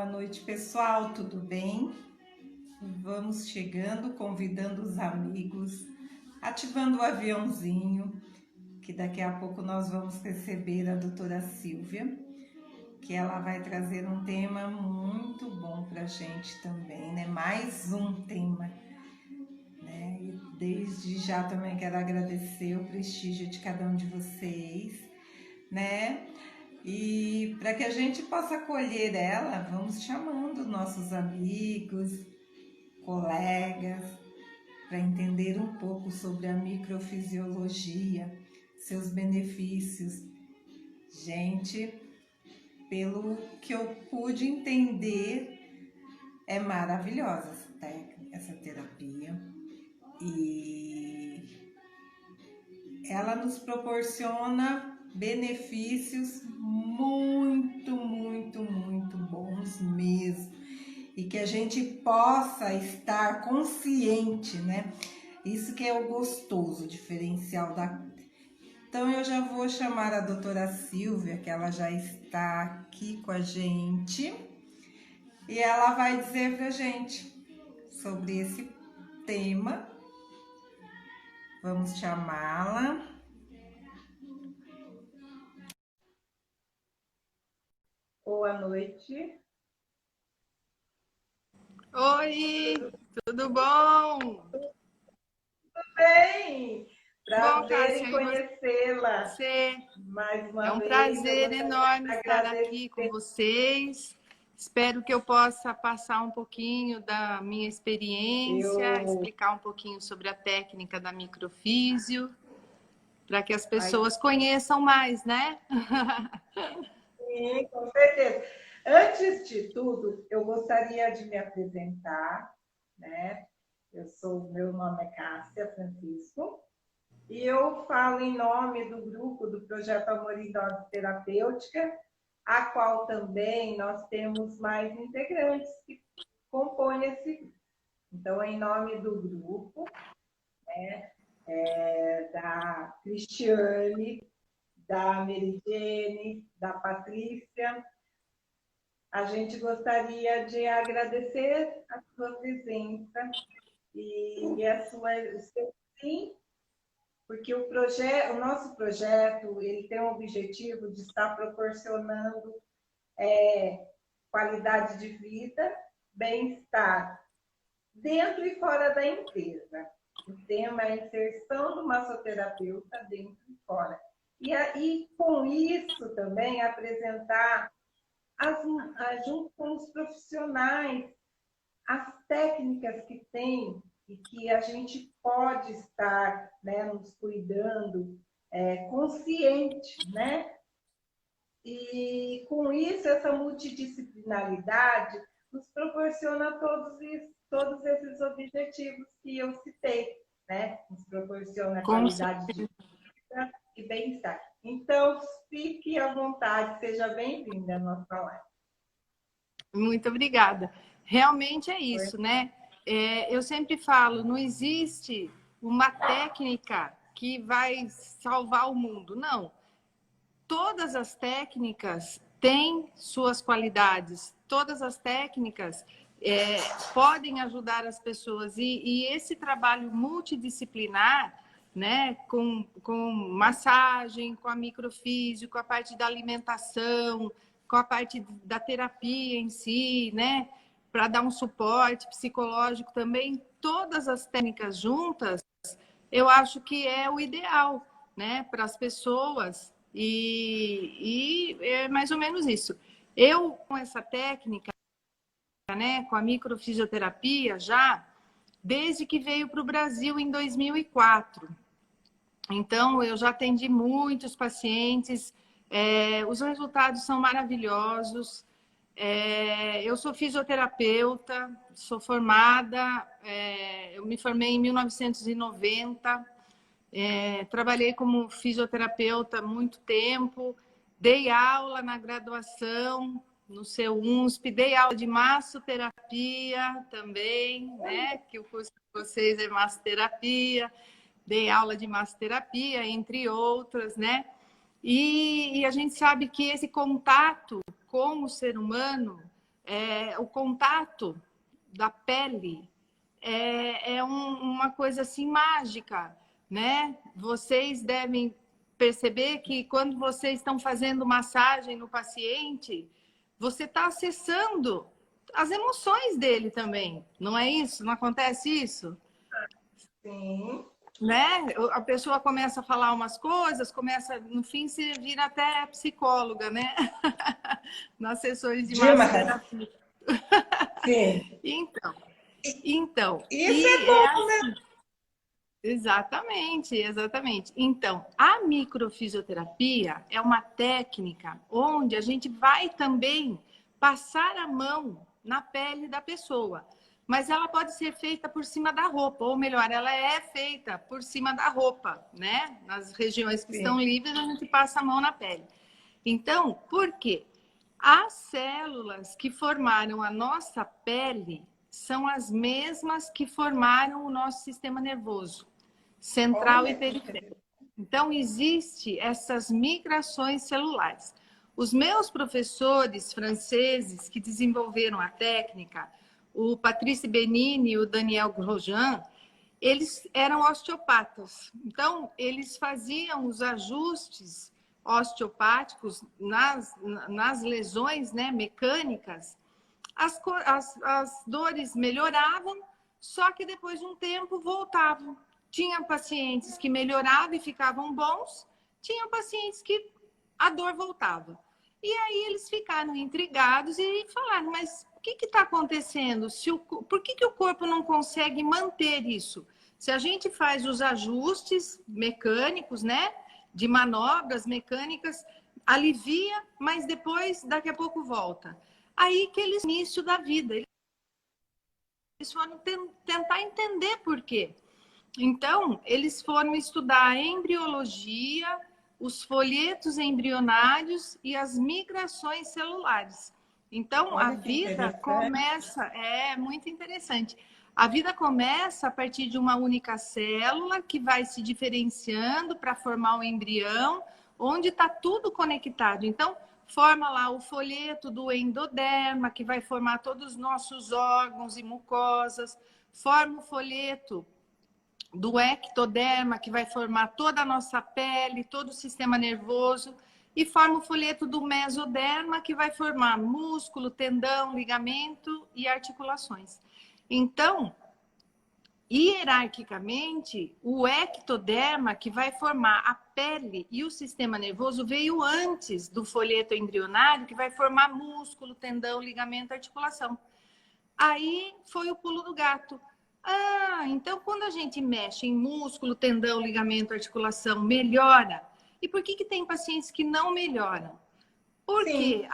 Boa noite, pessoal, tudo bem? Vamos chegando, convidando os amigos, ativando o aviãozinho, que daqui a pouco nós vamos receber a doutora Silvia, que ela vai trazer um tema muito bom para a gente também, né? Mais um tema, né? E desde já também quero agradecer o prestígio de cada um de vocês, né? E para que a gente possa acolher ela, vamos chamando nossos amigos, colegas, para entender um pouco sobre a microfisiologia, seus benefícios. Gente, pelo que eu pude entender, é maravilhosa essa técnica, essa terapia. E ela nos proporciona benefícios muito bons mesmo. E que a gente possa estar consciente, né? Isso que é o gostoso, o diferencial da... Então, eu já vou chamar a doutora Silvia, que ela já está aqui com a gente. E ela vai dizer pra gente sobre esse tema. Vamos chamá-la. Boa noite. Oi, tudo bom? Tudo bem? Prazer Bom, em conhecê-la. Você. Mais uma vez. É um prazer enorme estar aqui com vocês. Espero que eu possa passar um pouquinho da minha experiência, explicar um pouquinho sobre a técnica da microfísio, para que as pessoas conheçam mais, né? Sim, com certeza. Antes de tudo, eu gostaria de me apresentar, né? Meu nome é Cássia Francisco, e eu falo em nome do grupo do Projeto Amor e Dose Terapêutica, a qual também nós temos mais integrantes que compõem esse grupo. Então, em nome do grupo, né, da Cristiane, da Meridiane, da Patrícia, a gente gostaria de agradecer a sua presença e o seu sim, porque o nosso projeto ele tem o objetivo de estar proporcionando qualidade de vida, bem-estar, dentro e fora da empresa. O tema é a inserção do massoterapeuta dentro e fora. E com isso também apresentar junto com os profissionais, as técnicas que tem e que a gente pode estar, né, nos cuidando consciente, né? E com isso, essa multidisciplinaridade nos proporciona todos esses objetivos que eu citei, né? Nos proporciona qualidade de vida e bem-estar. Então, fique à vontade, seja bem-vinda à nossa live. Muito obrigada. Realmente é isso, né? Eu sempre falo, não existe uma técnica que vai salvar o mundo, não. Todas as técnicas têm suas qualidades, todas as técnicas podem ajudar as pessoas. E esse trabalho multidisciplinar, né, com massagem, com a microfísio, com a parte da alimentação, com a parte da terapia em si, né, para dar um suporte psicológico também, todas as técnicas juntas, eu acho que é o ideal, né, para as pessoas. E é mais ou menos isso. Eu, com essa técnica, né, com a microfisioterapia, já desde que veio para o Brasil em 2004. Então, eu já atendi muitos pacientes, os resultados são maravilhosos. Eu sou fisioterapeuta, sou formada, eu me formei em 1990, trabalhei como fisioterapeuta há muito tempo, dei aula na graduação, no seu UNSP, dei aula de massoterapia também, né? Que o curso de vocês é massoterapia, dei aula de massoterapia, entre outras, né? E a gente sabe que esse contato com o ser humano o contato da pele uma coisa assim mágica, né? Vocês devem perceber que quando vocês estão fazendo massagem no paciente, você está acessando as emoções dele também, não é isso? Não acontece isso? Sim. Né? A pessoa começa a falar umas coisas, no fim se vira até psicóloga, né? Nas sessões de Demais. massoterapia. Sim. Então, Isso é bom, né? exatamente, exatamente. Então, a microfisioterapia é uma técnica onde a gente vai também passar a mão na pele da pessoa, mas ela pode ser feita por cima da roupa, ou melhor, ela é feita por cima da roupa, né? Nas regiões que estão Sim. livres, a gente passa a mão na pele. Então, por quê? As células que formaram a nossa pele são as mesmas que formaram o nosso sistema nervoso central e Olha que periférico. interessante. Então, existe essas migrações celulares. Os meus professores franceses que desenvolveram a técnica, o Patrice Benini e o Daniel Grosjean, eles eram osteopatas. Então, eles faziam os ajustes osteopáticos nas lesões, né, mecânicas. As dores melhoravam, só que depois de um tempo voltavam. Tinha pacientes que melhoravam e ficavam bons, tinha pacientes que a dor voltava. E aí eles ficaram intrigados e falaram, mas o que está acontecendo? Por que o corpo não consegue manter isso? Se a gente faz os ajustes mecânicos, né, de manobras mecânicas, alivia, mas depois, daqui a pouco, volta. Aí que eles, início da vida, eles foram tentar entender por quê. Então, eles foram estudar a embriologia, os folhetos embrionários e as migrações celulares. Então, a Olha que vida interessante. começa, muito interessante. A vida começa a partir de uma única célula que vai se diferenciando para formar um embrião, onde está tudo conectado. Então, forma lá o folheto do endoderma, que vai formar todos os nossos órgãos e mucosas, forma o folheto do ectoderma, que vai formar toda a nossa pele, todo o sistema nervoso, e forma o folheto do mesoderma, que vai formar músculo, tendão, ligamento e articulações. Então, hierarquicamente, o ectoderma, que vai formar a pele e o sistema nervoso, veio antes do folheto embrionário, que vai formar músculo, tendão, ligamento, articulação. Aí foi o pulo do gato. Então quando a gente mexe em músculo, tendão, ligamento, articulação, melhora. E por que tem pacientes que não melhoram? Porque Sim.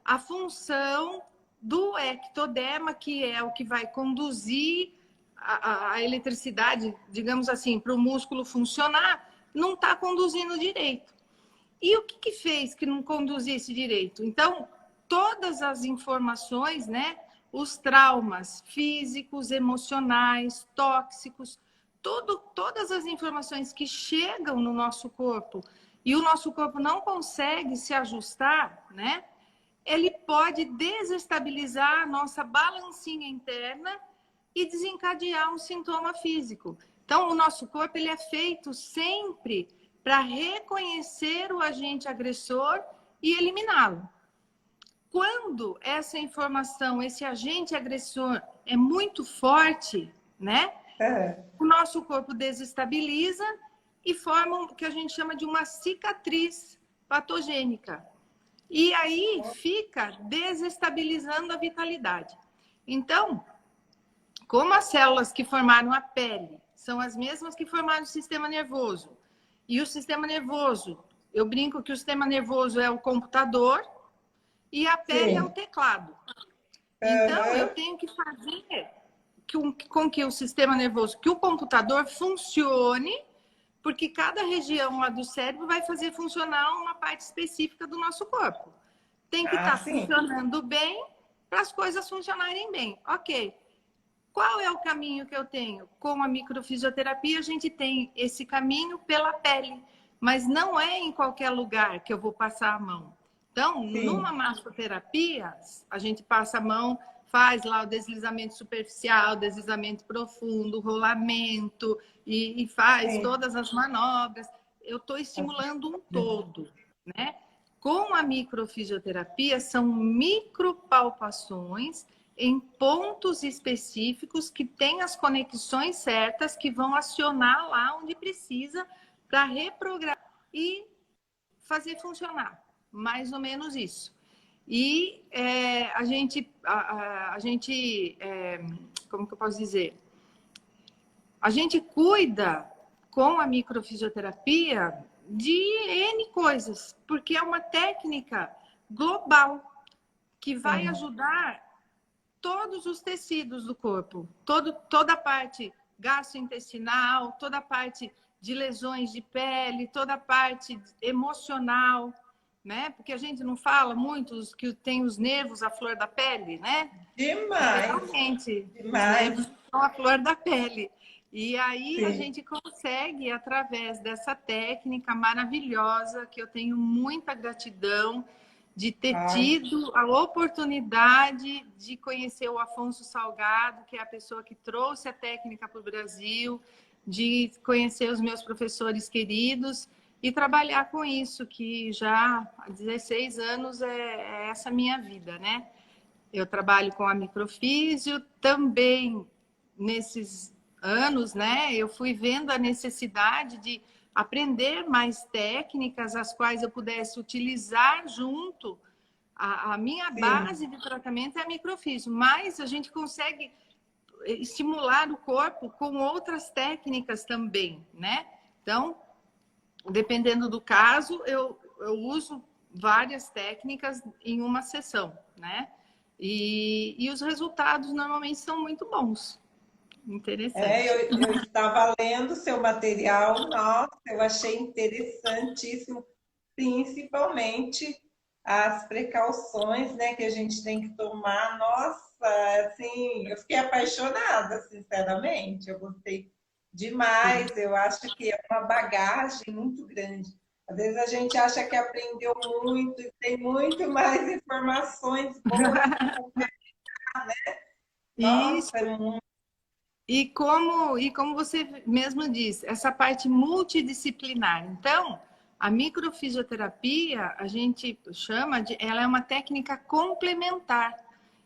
a função do ectoderma, que é o que vai conduzir a eletricidade, digamos assim, para o músculo funcionar, não está conduzindo direito. E o que fez que não conduzisse direito? Então, todas as informações, né? Os traumas físicos, emocionais, tóxicos, todas as informações que chegam no nosso corpo e o nosso corpo não consegue se ajustar, né? Ele pode desestabilizar a nossa balancinha interna e desencadear um sintoma físico. Então, o nosso corpo ele é feito sempre para reconhecer o agente agressor e eliminá-lo. Quando essa informação, esse agente agressor é muito forte, né? O nosso corpo desestabiliza e forma o que a gente chama de uma cicatriz patogênica. E aí fica desestabilizando a vitalidade. Então, como as células que formaram a pele são as mesmas que formaram o sistema nervoso, e o sistema nervoso, eu brinco que o sistema nervoso é o computador e a pele é o Sim. teclado. Então, eu tenho que fazer com que o sistema nervoso, que o computador funcione, porque cada região lá do cérebro vai fazer funcionar uma parte específica do nosso corpo. Tem que estar Sim. funcionando bem para as coisas funcionarem bem. Ok. Qual é o caminho que eu tenho? Com a microfisioterapia, a gente tem esse caminho pela pele, mas não é em qualquer lugar que eu vou passar a mão. Então, Sim. numa massoterapia, a gente passa a mão, faz lá o deslizamento superficial, deslizamento profundo, rolamento e faz Sim. todas as manobras. Eu estou estimulando um todo, né? Com a microfisioterapia, são micropalpações em pontos específicos que têm as conexões certas que vão acionar lá onde precisa para reprogramar e fazer funcionar. Mais ou menos isso. E a gente, como que eu posso dizer? A gente cuida com a microfisioterapia de N coisas, porque é uma técnica global que vai ajudar todos os tecidos do corpo, toda a parte gastrointestinal, toda a parte de lesões de pele, toda a parte emocional, né? Porque a gente não fala muito que tem os nervos à flor da pele, né? Demais. Realmente, os Demais. nervos são à flor da pele. E aí Sim. a gente consegue, através dessa técnica maravilhosa, que eu tenho muita gratidão de ter tido a oportunidade de conhecer o Afonso Salgado, que é a pessoa que trouxe a técnica para o Brasil, de conhecer os meus professores queridos e trabalhar com isso, que já há 16 anos é essa minha vida, né? Eu trabalho com a microfísio, também nesses anos, né? Eu fui vendo a necessidade de aprender mais técnicas, as quais eu pudesse utilizar junto. A minha base de tratamento é a microfísio, mas a gente consegue estimular o corpo com outras técnicas também, né? Então, dependendo do caso, eu uso várias técnicas em uma sessão, né? E os resultados normalmente são muito bons. Interessante. Eu estava lendo seu material, nossa, eu achei interessantíssimo, principalmente as precauções, né, que a gente tem que tomar. Nossa, assim, eu fiquei apaixonada, sinceramente, eu gostei demais, eu acho que é uma bagagem muito grande. Às vezes a gente acha que aprendeu muito e tem muito mais informações boas para compartilhar, né? Isso. Nossa, é muito. E como você mesmo disse, essa parte multidisciplinar. Então, a microfisioterapia, a gente chama de, ela é uma técnica complementar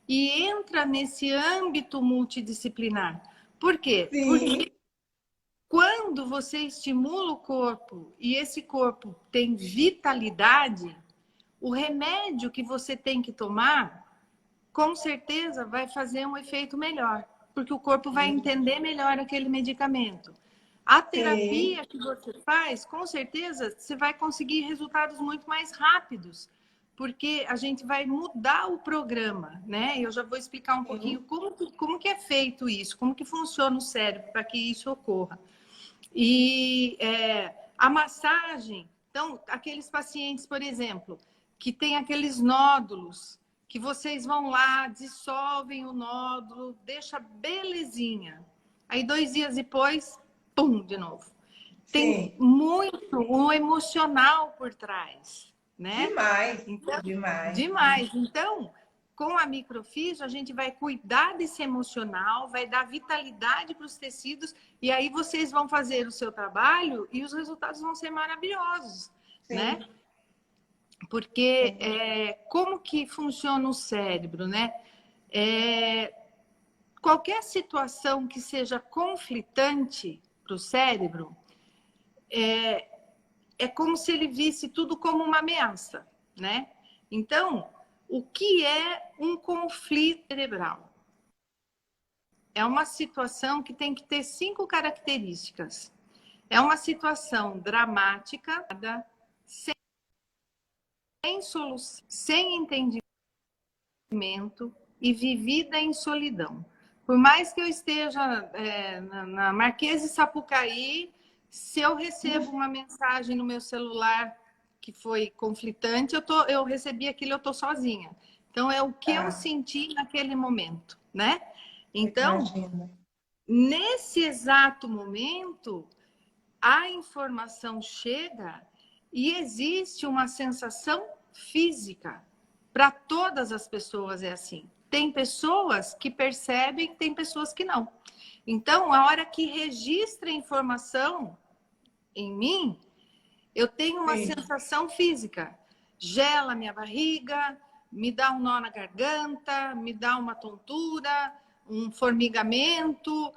e entra nesse âmbito multidisciplinar. Por quê? Sim. Porque quando você estimula o corpo e esse corpo tem vitalidade, o remédio que você tem que tomar, com certeza vai fazer um efeito melhor, porque o corpo vai entender melhor aquele medicamento. A terapia que você faz, com certeza, você vai conseguir resultados muito mais rápidos, porque a gente vai mudar o programa, né? Eu já vou explicar um pouquinho como que é feito isso, como que funciona o cérebro para que isso ocorra. E a massagem, então, aqueles pacientes, por exemplo, que tem aqueles nódulos, que vocês vão lá, dissolvem o nódulo, deixa belezinha. Aí 2 dias depois, pum, de novo. Tem muito um emocional por trás, né? Demais, então, demais. Demais. Então, com a microfísio, a gente vai cuidar desse emocional, vai dar vitalidade para os tecidos, e aí vocês vão fazer o seu trabalho e os resultados vão ser maravilhosos, né? Porque como que funciona o cérebro, né? Qualquer situação que seja conflitante para o cérebro, é como se ele visse tudo como uma ameaça, né? Então, o que é um conflito cerebral? É uma situação que tem que ter 5 características. É uma situação dramática, sem solução, sem entendimento e vivida em solidão. Por mais que eu esteja na Marquês de Sapucaí, se eu recebo uma mensagem no meu celular que foi conflitante, eu recebi aquilo, eu estou sozinha. Então, é o que eu senti naquele momento, né? Então, nesse exato momento, a informação chega e existe uma sensação física. Para todas as pessoas é assim. Tem pessoas que percebem, tem pessoas que não. Então, a hora que registra a informação em mim, eu tenho uma sensação física. Gela minha barriga, me dá um nó na garganta, me dá uma tontura, um formigamento,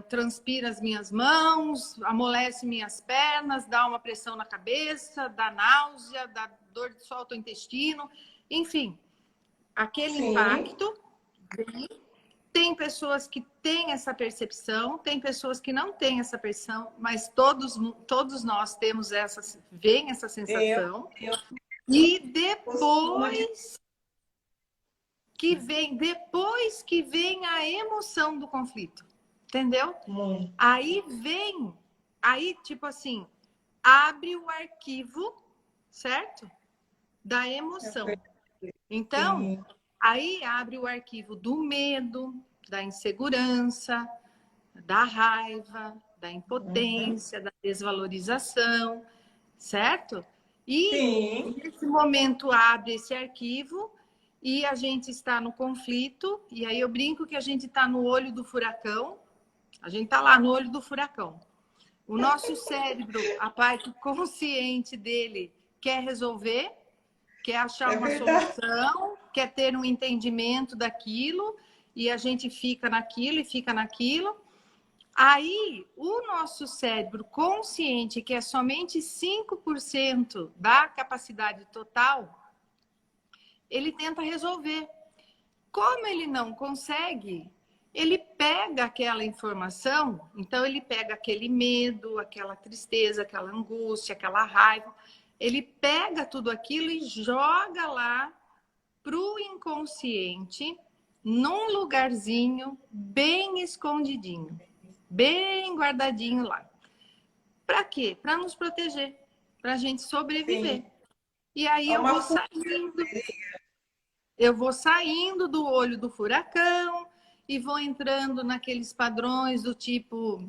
transpira as minhas mãos, amolece minhas pernas, dá uma pressão na cabeça, dá náusea, dá dor de solto no intestino, enfim, aquele impacto. Tem pessoas que têm essa percepção, tem pessoas que não têm essa percepção, mas todos nós temos veem essa sensação. E depois que vem a emoção do conflito, entendeu? Aí tipo assim, abre o arquivo, certo? Da emoção. Então, aí abre o arquivo do medo, da insegurança, da raiva, da impotência, da desvalorização, certo? E nesse momento abre esse arquivo e a gente está no conflito, e aí eu brinco que a gente está no olho do furacão, a gente está lá no olho do furacão. O nosso cérebro, a parte consciente dele, quer resolver, quer achar uma solução, quer ter um entendimento daquilo, e a gente fica naquilo e fica naquilo. Aí, o nosso cérebro consciente, que é somente 5% da capacidade total, ele tenta resolver. Como ele não consegue, ele pega aquela informação, então ele pega aquele medo, aquela tristeza, aquela angústia, aquela raiva, ele pega tudo aquilo e joga lá pro inconsciente, num lugarzinho bem escondidinho, bem guardadinho lá. Para quê? Para nos proteger, para a gente sobreviver. E aí eu vou saindo do olho do furacão e vou entrando naqueles padrões do tipo,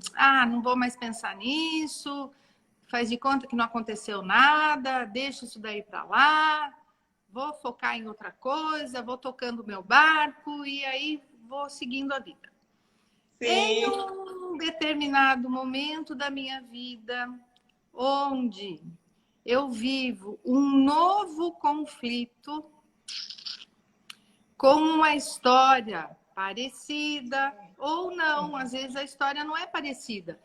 não vou mais pensar nisso, faz de conta que não aconteceu nada, deixa isso daí para lá, vou focar em outra coisa, vou tocando o meu barco e aí vou seguindo a vida. Em um determinado momento da minha vida, onde eu vivo um novo conflito com uma história parecida ou não, às vezes a história não é parecida,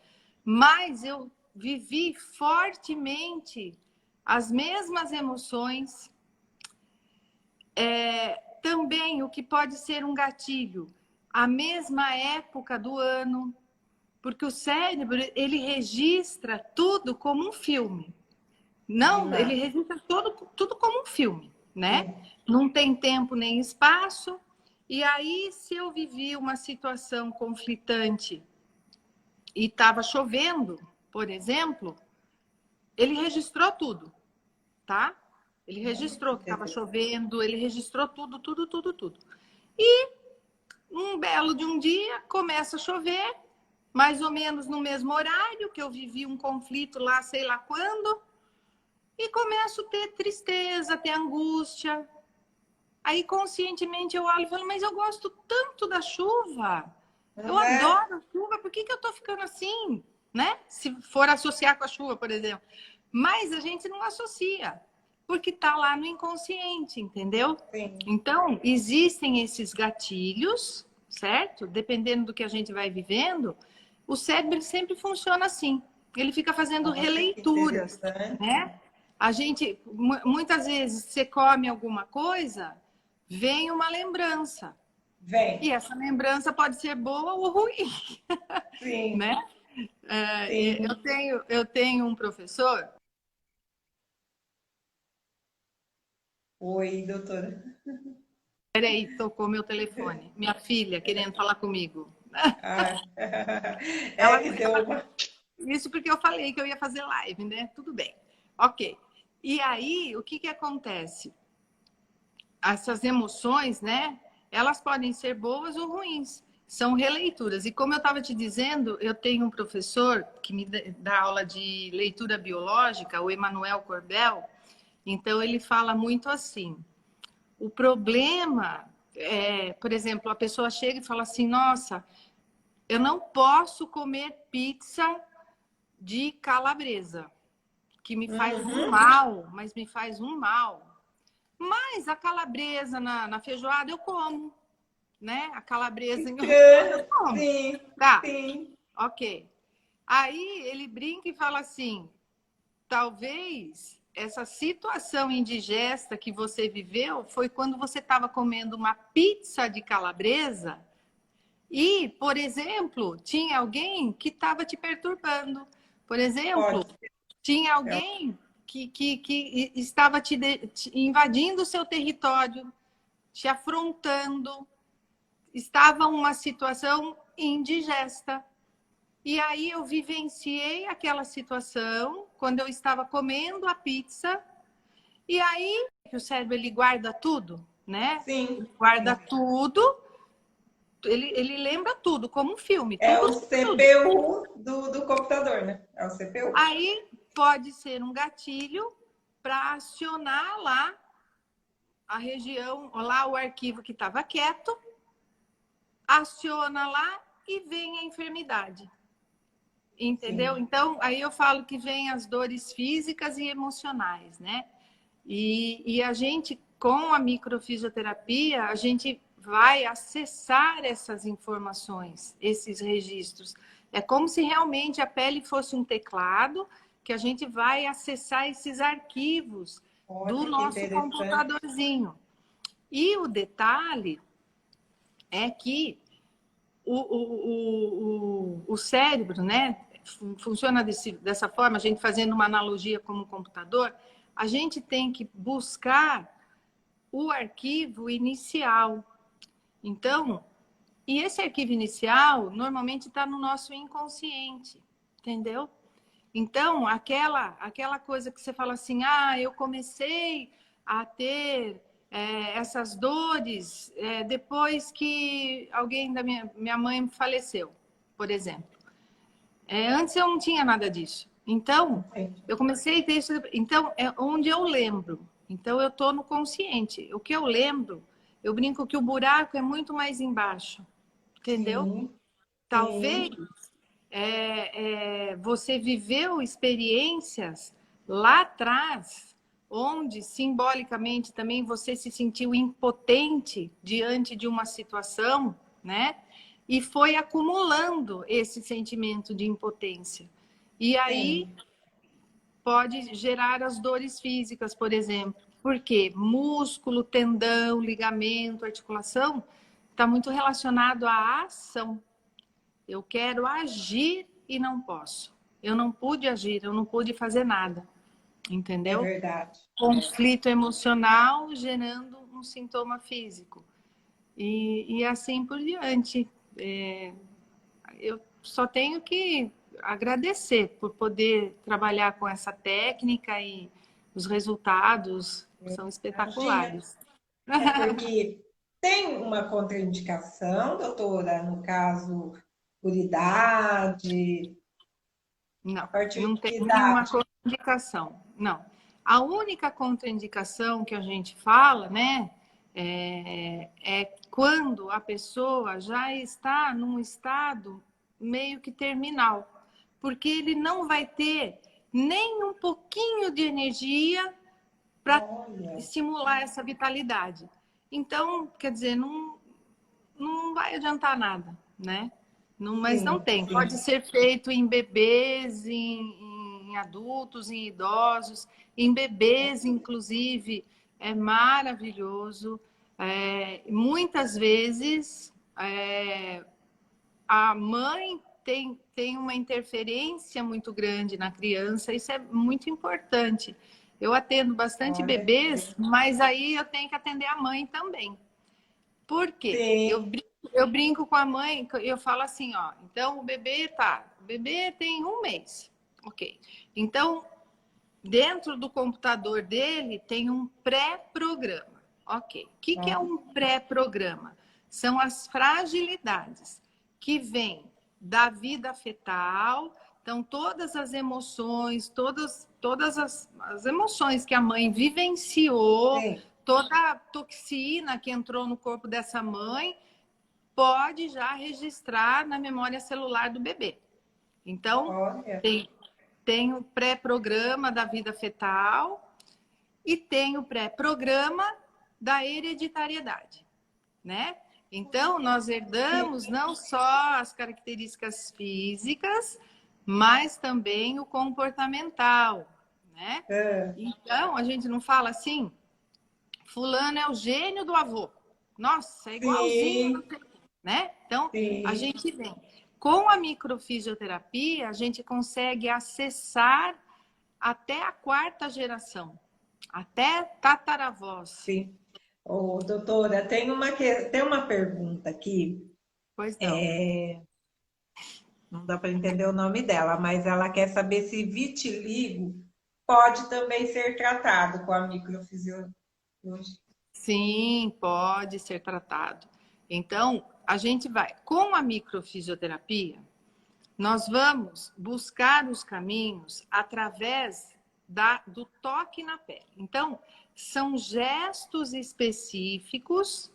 mas eu vivi fortemente as mesmas emoções. Também o que pode ser um gatilho, a mesma época do ano, porque o cérebro, ele registra tudo como um filme. Ele registra tudo como um filme, né? Não tem tempo nem espaço. E aí, se eu vivi uma situação conflitante e estava chovendo, por exemplo, ele registrou tudo, tá? Ele registrou que estava chovendo, ele registrou tudo. E um belo de um dia, começa a chover, mais ou menos no mesmo horário, que eu vivi um conflito lá, sei lá quando, e começo a ter tristeza, a ter angústia. Aí, conscientemente, eu olho e falo, mas eu gosto tanto da chuva, eu adoro a chuva, por que eu tô ficando assim, né? Se for associar com a chuva, por exemplo. Mas a gente não associa, porque tá lá no inconsciente, entendeu? Então, existem esses gatilhos, certo? Dependendo do que a gente vai vivendo, o cérebro sempre funciona assim. Ele fica fazendo releituras, né? A gente, muitas vezes, você come alguma coisa, vem uma lembrança. E essa lembrança pode ser boa ou ruim. Né? Eu tenho um professor. Oi, doutora. Peraí, tocou meu telefone. Minha filha querendo falar comigo. Isso porque eu falei que eu ia fazer live, né? Tudo bem. Ok. E aí, o que acontece? Essas emoções, né? Elas podem ser boas ou ruins. São releituras. E como eu estava te dizendo, eu tenho um professor que me dá aula de leitura biológica, o Emanuel Corbel, Então, ele fala muito assim, o problema por exemplo, a pessoa chega e fala assim, nossa, eu não posso comer pizza de calabresa, que me faz um mal, mas me faz um mal. Mas a calabresa na feijoada eu como, né? A calabresa em outro eu como. Sim, Tá, sim. ok. Aí ele brinca e fala assim, talvez essa situação indigesta que você viveu foi quando você estava comendo uma pizza de calabresa e, por exemplo, tinha alguém que estava te perturbando. Por exemplo, Pode. tinha alguém que estava te invadindo o seu território, te afrontando, estava uma situação indigesta. E aí eu vivenciei aquela situação quando eu estava comendo a pizza. E aí o cérebro ele guarda tudo, né? Sim, Ele guarda sim. tudo, ele lembra tudo, como um filme, É tudo, o tudo. CPU do computador, né? É o CPU. Aí pode ser um gatilho para acionar lá a região, lá o arquivo que estava quieto, aciona lá e vem a enfermidade. Entendeu? Sim. Então, aí eu falo que vem as dores físicas e emocionais, né? E a gente, com a microfisioterapia, a gente vai acessar essas informações, esses registros. É como se realmente a pele fosse um teclado, que a gente vai acessar esses arquivos do Olha que nosso interessante. computadorzinho. E o detalhe é que o cérebro, né, funciona dessa forma, a gente fazendo uma analogia como um computador, a gente tem que buscar o arquivo inicial. Então, e esse arquivo inicial normalmente está no nosso inconsciente, entendeu? Então, aquela coisa que você fala assim, ah, eu comecei a ter essas dores depois que alguém da minha mãe faleceu, por exemplo. Antes eu não tinha nada disso. Então, Entendi. eu comecei a ter isso. Então, é onde eu lembro. Então, eu estou no consciente. O que eu lembro, eu brinco que o buraco é muito mais embaixo, entendeu? Sim, Talvez sim. você viveu experiências lá atrás, onde simbolicamente também você se sentiu impotente diante de uma situação, né? E foi acumulando esse sentimento de impotência. E aí Sim. pode gerar as dores físicas, por exemplo. Porque músculo, tendão, ligamento, articulação está muito relacionado à ação. Eu quero agir e não posso. Eu não pude agir, eu não pude fazer nada. É Entendeu? verdade. Conflito emocional gerando um sintoma físico. E assim por diante. Eu só tenho que agradecer por poder trabalhar com essa técnica e os resultados são Imagina. espetaculares. É porque tem uma contraindicação, doutora, no caso, por idade, a Não, partir não de tem que nenhuma idade? contraindicação. Não. A única contraindicação que a gente fala, né, quando a pessoa já está num estado meio que terminal, porque ele não vai ter nem um pouquinho de energia para Olha, estimular essa vitalidade. Então, quer dizer, não vai adiantar nada, né? Mas não sim, tem. Pode sim. ser feito em bebês, em adultos, em idosos, em bebês, inclusive, é maravilhoso. Muitas vezes a mãe tem uma interferência muito grande na criança, isso é muito importante. Eu atendo bastante Olha, bebês, mas aí eu tenho que atender a mãe também. Por quê? sim, Eu brinco com a mãe, eu falo assim, ó, então o bebê tem um mês, ok. Então, dentro do computador dele tem um pré-programa, ok. O que é ó, um pré-programa? São as fragilidades que vêm da vida fetal, Então, todas as emoções, todas as emoções que a mãe vivenciou, Sim. toda a toxina que entrou no corpo dessa mãe, pode já registrar na memória celular do bebê. Então, Olha. tem o pré-programa da vida fetal e tem o pré-programa da hereditariedade, né? Então, nós herdamos não só as características físicas, mas também o comportamental, né? É. Então, a gente não fala assim, fulano é o gênio do avô. Nossa, é igualzinho, Sim, né? Então, a sim. gente vem. Com a microfisioterapia, a gente consegue acessar até a quarta geração, até tataravós. Sim. Ô, doutora, tem uma pergunta aqui. Pois não. Não dá para entender o nome dela, mas ela quer saber se vitiligo pode também ser tratado com a microfisiologia. Sim, pode ser tratado. Então, a gente vai, com a microfisioterapia, nós vamos buscar os caminhos através do toque na pele. Então, são gestos específicos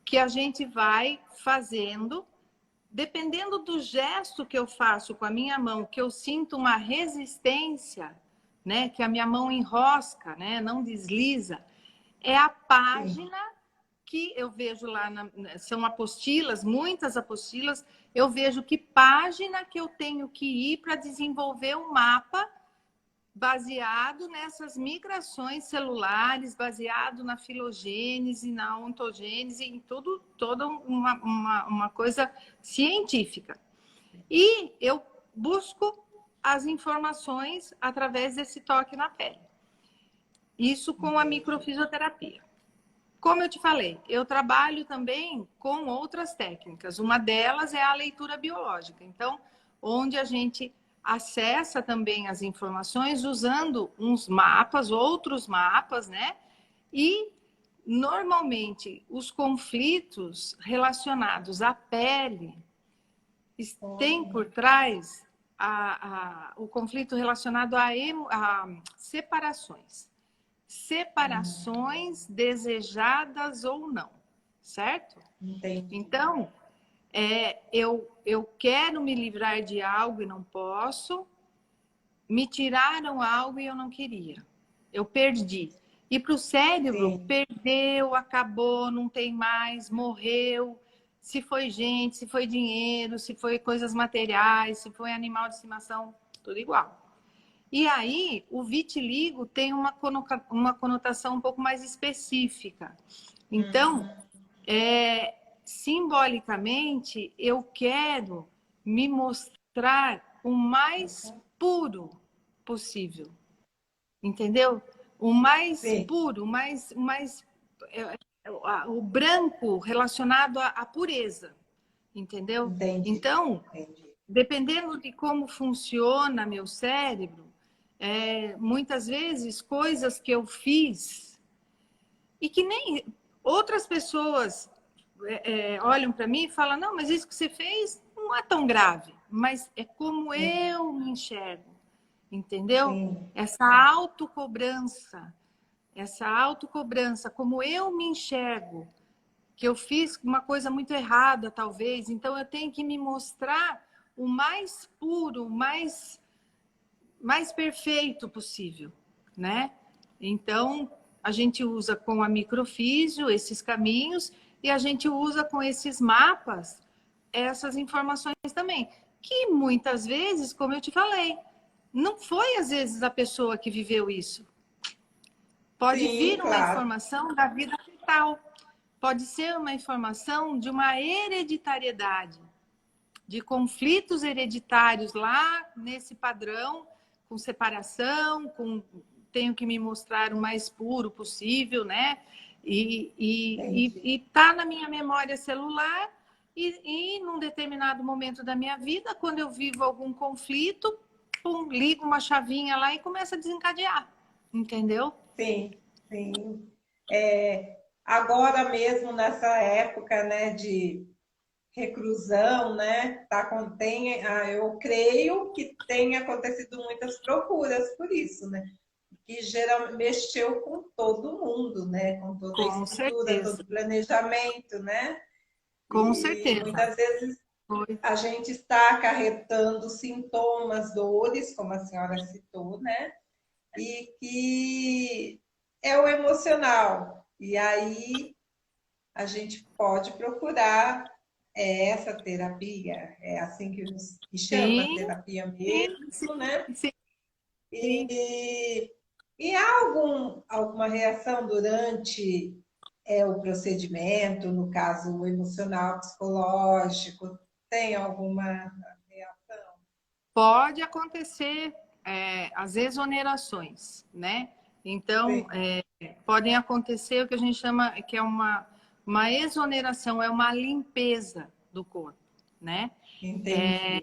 que a gente vai fazendo. Dependendo do gesto que eu faço com a minha mão, que eu sinto uma resistência, né, que a minha mão enrosca, né, não desliza, é a Sim. página que eu vejo lá, são apostilas, muitas apostilas, eu vejo que página que eu tenho que ir para desenvolver o mapa baseado nessas migrações celulares, baseado na filogênese, na ontogênese, em tudo, toda uma coisa científica. E eu busco as informações através desse toque na pele. Isso com a Entendi. microfisioterapia. Como eu te falei, eu trabalho também com outras técnicas. Uma delas é a leitura biológica. Então, onde a gente acessa também as informações usando uns mapas, outros mapas, né? E normalmente os conflitos relacionados à pele têm Olha. por trás o conflito relacionado a separações. Separações desejadas ou não, certo? Entendi. Então, eu quero me livrar de algo e não posso, me tiraram algo e eu não queria, eu perdi. E para o cérebro, Sim, perdeu, acabou, não tem mais, morreu. Se foi gente, se foi dinheiro, se foi coisas materiais, se foi animal de estimação, tudo igual. E aí, o vitiligo tem uma conotação um pouco mais específica. Então, simbolicamente, eu quero me mostrar o mais puro possível, entendeu? O mais sim, puro, o branco relacionado à pureza, entendeu? entendi, Então, entendi. dependendo de como funciona meu cérebro, muitas vezes coisas que eu fiz e que nem outras pessoas olham para mim e falam, não, mas isso que você fez não é tão grave, mas é como Sim, eu me enxergo, entendeu? sim, Essa autocobrança, como eu me enxergo, que eu fiz uma coisa muito errada, talvez, então eu tenho que me mostrar o mais puro, o mais perfeito possível, né? Então, a gente usa com a microfísio esses caminhos e a gente usa com esses mapas essas informações também, que muitas vezes, como eu te falei, não foi às vezes a pessoa que viveu isso. Pode sim, vir uma claro. informação da vida fetal, pode ser uma informação de uma hereditariedade, de conflitos hereditários lá nesse padrão, com separação, com tenho que me mostrar o mais puro possível, né? Entendi. E tá na minha memória celular e num determinado momento da minha vida, quando eu vivo algum conflito, pum, ligo uma chavinha lá e começa a desencadear, entendeu? Sim, sim. Agora mesmo, nessa época, né, de reclusão, né? Eu creio que tenha acontecido muitas procuras por isso, né? Que geralmente mexeu com todo mundo, né? Com toda a Com estrutura, todo certeza, o planejamento, né? com E certeza. muitas vezes Foi. a gente está acarretando sintomas, dores, como a senhora citou, né? E que é o emocional. E aí a gente pode procurar essa terapia, é assim que chama, Sim, terapia sim, mesmo, né? sim, sim. E, e há alguma reação durante o procedimento, no caso emocional, psicológico? Tem alguma reação? Pode acontecer as exonerações, né? Então, Sim, podem acontecer o que a gente chama que é uma exoneração, é uma limpeza do corpo, né? entendi.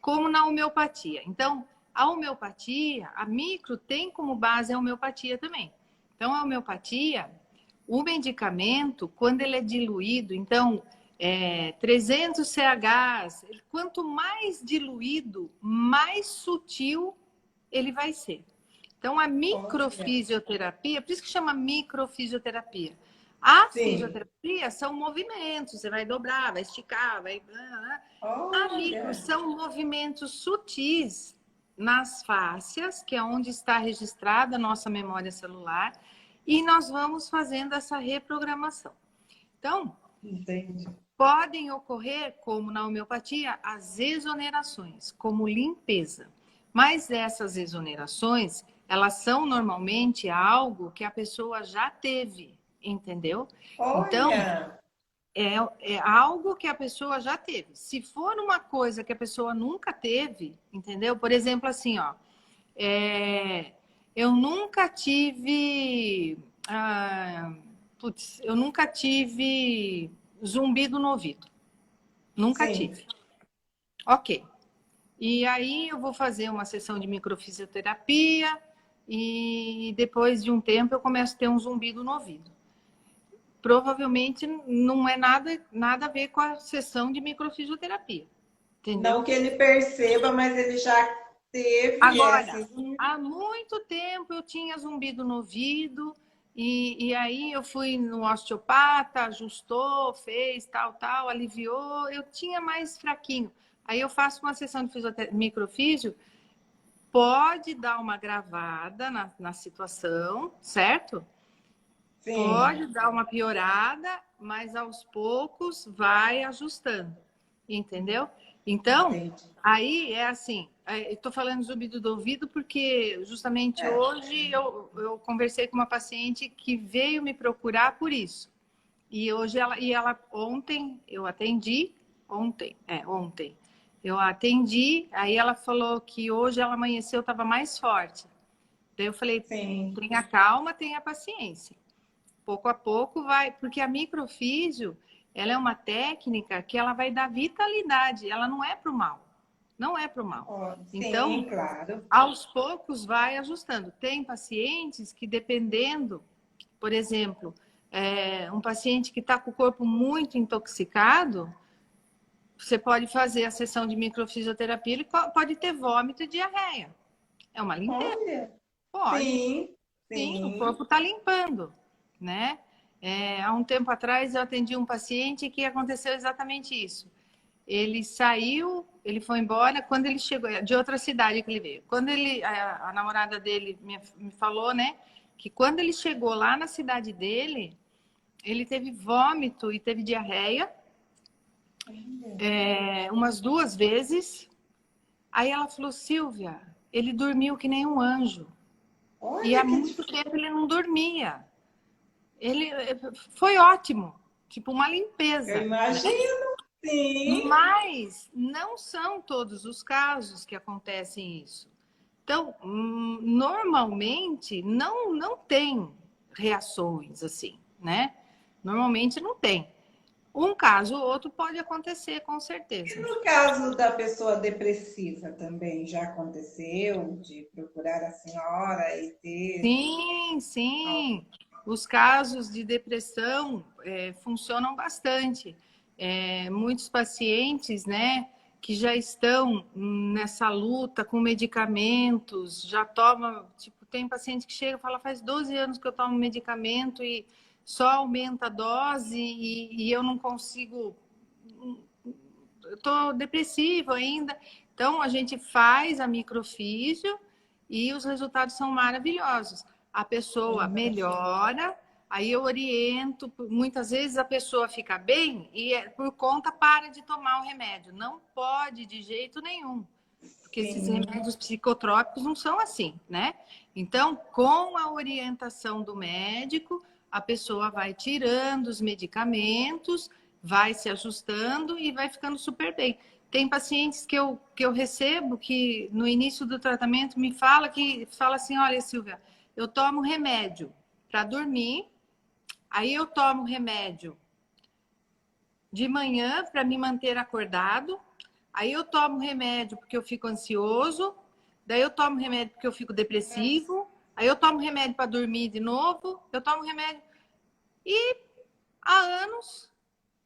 Como na homeopatia. Então, a homeopatia, a micro tem como base a homeopatia também. Então, a homeopatia, o medicamento, quando ele é diluído, então, 300 CHs, quanto mais diluído, mais sutil ele vai ser. Então, a Olha, microfisioterapia, por isso que chama microfisioterapia. A sim, fisioterapia são movimentos, você vai dobrar, vai esticar, vai. A micro olha, são movimentos sutis nas fáscias, que é onde está registrada a nossa memória celular, e nós vamos fazendo essa reprogramação. Então, entendi. podem ocorrer, como na homeopatia, as exonerações, como limpeza. Mas essas exonerações, elas são normalmente algo que a pessoa já teve, entendeu? Então, Olha, é algo que a pessoa já teve. Se for uma coisa que a pessoa nunca teve, entendeu? Por exemplo, assim, ó, é, eu nunca tive, eu nunca tive zumbido no ouvido, nunca sim, tive. Ok. E aí eu vou fazer uma sessão de microfisioterapia e depois de um tempo eu começo a ter um zumbido no ouvido. Provavelmente não é nada a ver com a sessão de microfisioterapia, não entendeu? que ele perceba, mas ele já teve Agora, essas. há muito tempo eu tinha zumbido no ouvido e aí eu fui no osteopata, ajustou, fez tal, aliviou, eu tinha mais fraquinho. Aí eu faço uma sessão de microfísio, pode dar uma gravada na situação, certo? Sim, Pode dar uma piorada, mas aos poucos vai ajustando, entendeu? Então, entendi. aí é assim, estou falando zumbido do ouvido porque justamente É, hoje eu conversei com uma paciente que veio me procurar por isso. E hoje ela ontem eu atendi, ontem eu atendi, aí ela falou que hoje ela amanheceu, estava mais forte. Daí eu falei, sim. tenha calma, tenha paciência. Pouco a pouco vai, porque a microfísio, ela é uma técnica que ela vai dar vitalidade, ela não é para o mal, não é para o mal. Ó, sim, Então, claro. aos poucos vai ajustando. Tem pacientes que dependendo, por exemplo, um paciente que está com o corpo muito intoxicado, você pode fazer a sessão de microfisioterapia, ele pode ter vômito e diarreia. É uma limpeza, Olha, pode. sim, Sim, o sim. corpo está limpando, né? Há um tempo atrás eu atendi um paciente que aconteceu exatamente isso. Ele saiu, ele foi embora, quando ele chegou, de outra cidade que ele veio. Quando a namorada dele me falou, né, que quando ele chegou lá na cidade dele, ele teve vômito e teve diarreia, umas 2 vezes. Aí ela falou, Silvia, ele dormiu que nem um anjo. E há Olha que muito tempo ele não dormia. Ele foi ótimo, tipo uma eu limpeza, né? imagino, sim. Mas não são todos os casos que acontecem isso. Então, normalmente não tem reações assim, né? Normalmente não tem. Um caso ou outro pode acontecer, com E certeza. no caso da pessoa depressiva também já aconteceu de procurar a senhora e ter. Sim, sim. Os casos de depressão funcionam bastante. muitos pacientes, né, que já estão nessa luta com medicamentos, já toma, tipo, tem paciente que chega e fala, faz 12 anos que eu tomo medicamento e só aumenta a dose e eu não consigo, eu tô depressivo ainda. Então, a gente faz a microfísio e os resultados são maravilhosos. A pessoa melhora, aí eu oriento, muitas vezes a pessoa fica bem e por conta para de tomar o remédio. Não pode de jeito nenhum, porque esses remédios psicotrópicos não são assim, né? Então, com a orientação do médico, a pessoa vai tirando os medicamentos, vai se ajustando e vai ficando super bem. Tem pacientes que eu recebo que no início do tratamento me fala assim, olha, Silvia, eu tomo remédio para dormir, aí eu tomo remédio de manhã para me manter acordado, aí eu tomo remédio porque eu fico ansioso, daí eu tomo remédio porque eu fico depressivo, aí eu tomo remédio para dormir de novo, eu tomo remédio e há anos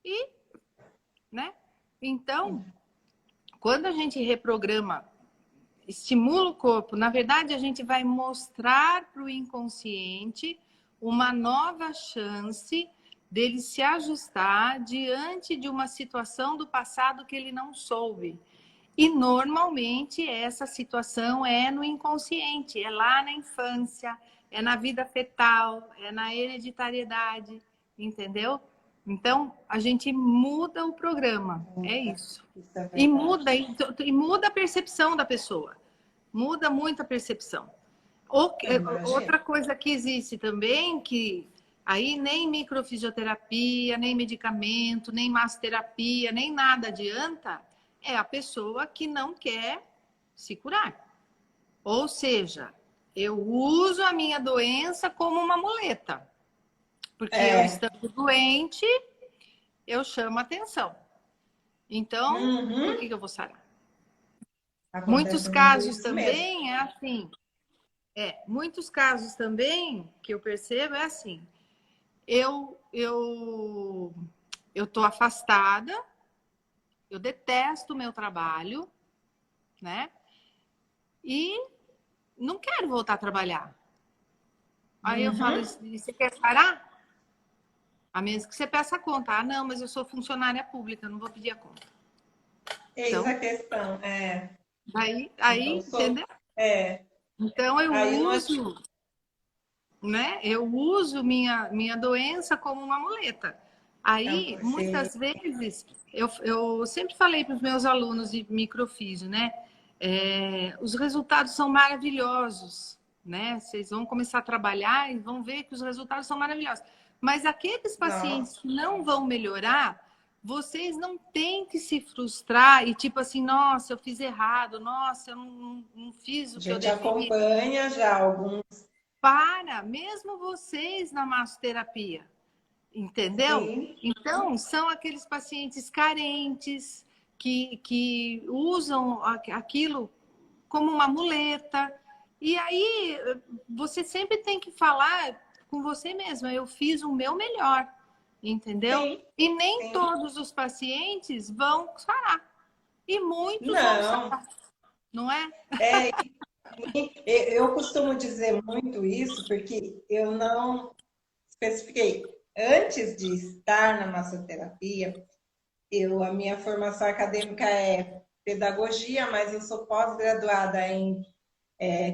e, né? Então, quando a gente reprograma, estimula o corpo, na verdade a gente vai mostrar para o inconsciente uma nova chance dele se ajustar diante de uma situação do passado que ele não soube. E normalmente essa situação é no inconsciente, é lá na infância, é na vida fetal, é na hereditariedade, entendeu? Então, a gente muda o programa, é isso. E muda a percepção da pessoa. Muda muito a percepção. Outra coisa que existe também, que aí nem microfisioterapia, nem medicamento, nem massoterapia, nem nada adianta, é a pessoa que não quer se curar. Ou seja, eu uso a minha doença como uma muleta. Porque eu estando doente, eu chamo atenção. Então, por que eu vou sarar? Muitos casos também é assim. Muitos casos também que eu percebo é assim. Eu tô afastada, eu detesto o meu trabalho, né? E não quero voltar a trabalhar. Aí eu falo, você quer parar? A menos que você peça a conta. Ah, não, mas eu sou funcionária pública, não vou pedir a conta. Eis então, a questão, Aí então, entendeu? Então eu uso, né? Eu uso minha doença como uma muleta. Aí, muitas vezes, eu sempre falei para os meus alunos de microfísio, né? Os resultados são maravilhosos, né? Vocês vão começar a trabalhar e vão ver que os resultados são maravilhosos. Mas aqueles pacientes que não vão melhorar, vocês não têm que se frustrar e tipo assim, nossa, eu fiz errado, nossa, eu não fiz o que eu devia. A gente acompanha já alguns. Mesmo vocês na massoterapia, entendeu? Sim. Então, são aqueles pacientes carentes que usam aquilo como uma muleta. E aí, você sempre tem que falar com você mesma, eu fiz o meu melhor, entendeu? Sim, e nem todos os pacientes vão sarar. E muitos vão sarar, não é? Eu costumo dizer muito isso, porque eu não especifiquei. Antes de estar na massoterapia, a minha formação acadêmica é pedagogia, mas eu sou pós-graduada em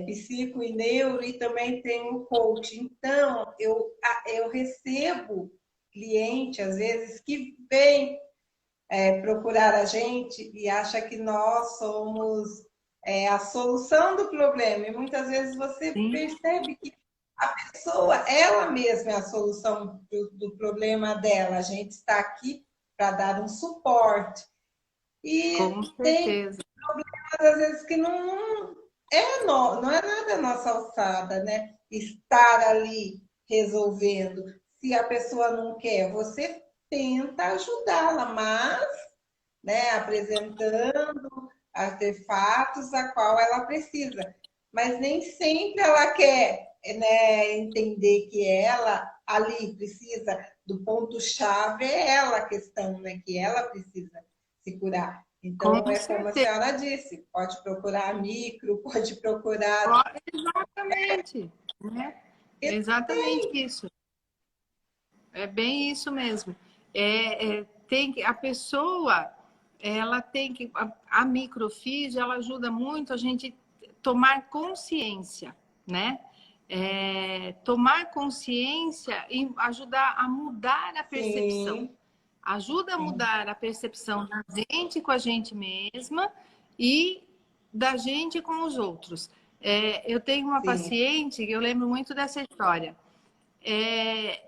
psico e neuro e também tenho coach. Então, eu recebo cliente, às vezes, que vem procurar a gente e acha que nós somos a solução do problema. E muitas vezes você percebe que a pessoa, ela mesma é a solução do problema dela. A gente está aqui para dar um suporte. E tem problemas, às vezes, que não é nada nossa alçada, né? Estar ali resolvendo. Se a pessoa não quer, você tenta ajudá-la, mas, né, apresentando artefatos a qual ela precisa. Mas nem sempre ela quer, né, entender que ela ali precisa do ponto-chave é ela a questão, né? Que ela precisa se curar. Então, Com é como a certeza. senhora disse, pode procurar a micro, pode procurar... Exatamente. Né? É exatamente isso. É bem isso mesmo. A pessoa, ela tem que... A microfísio, ela ajuda muito a gente tomar consciência, né? Tomar consciência e ajudar a mudar a percepção. Sim, Ajuda a sim, mudar a percepção da gente com a gente mesma e da gente com os outros. Eu tenho uma sim. paciente, eu lembro muito dessa história.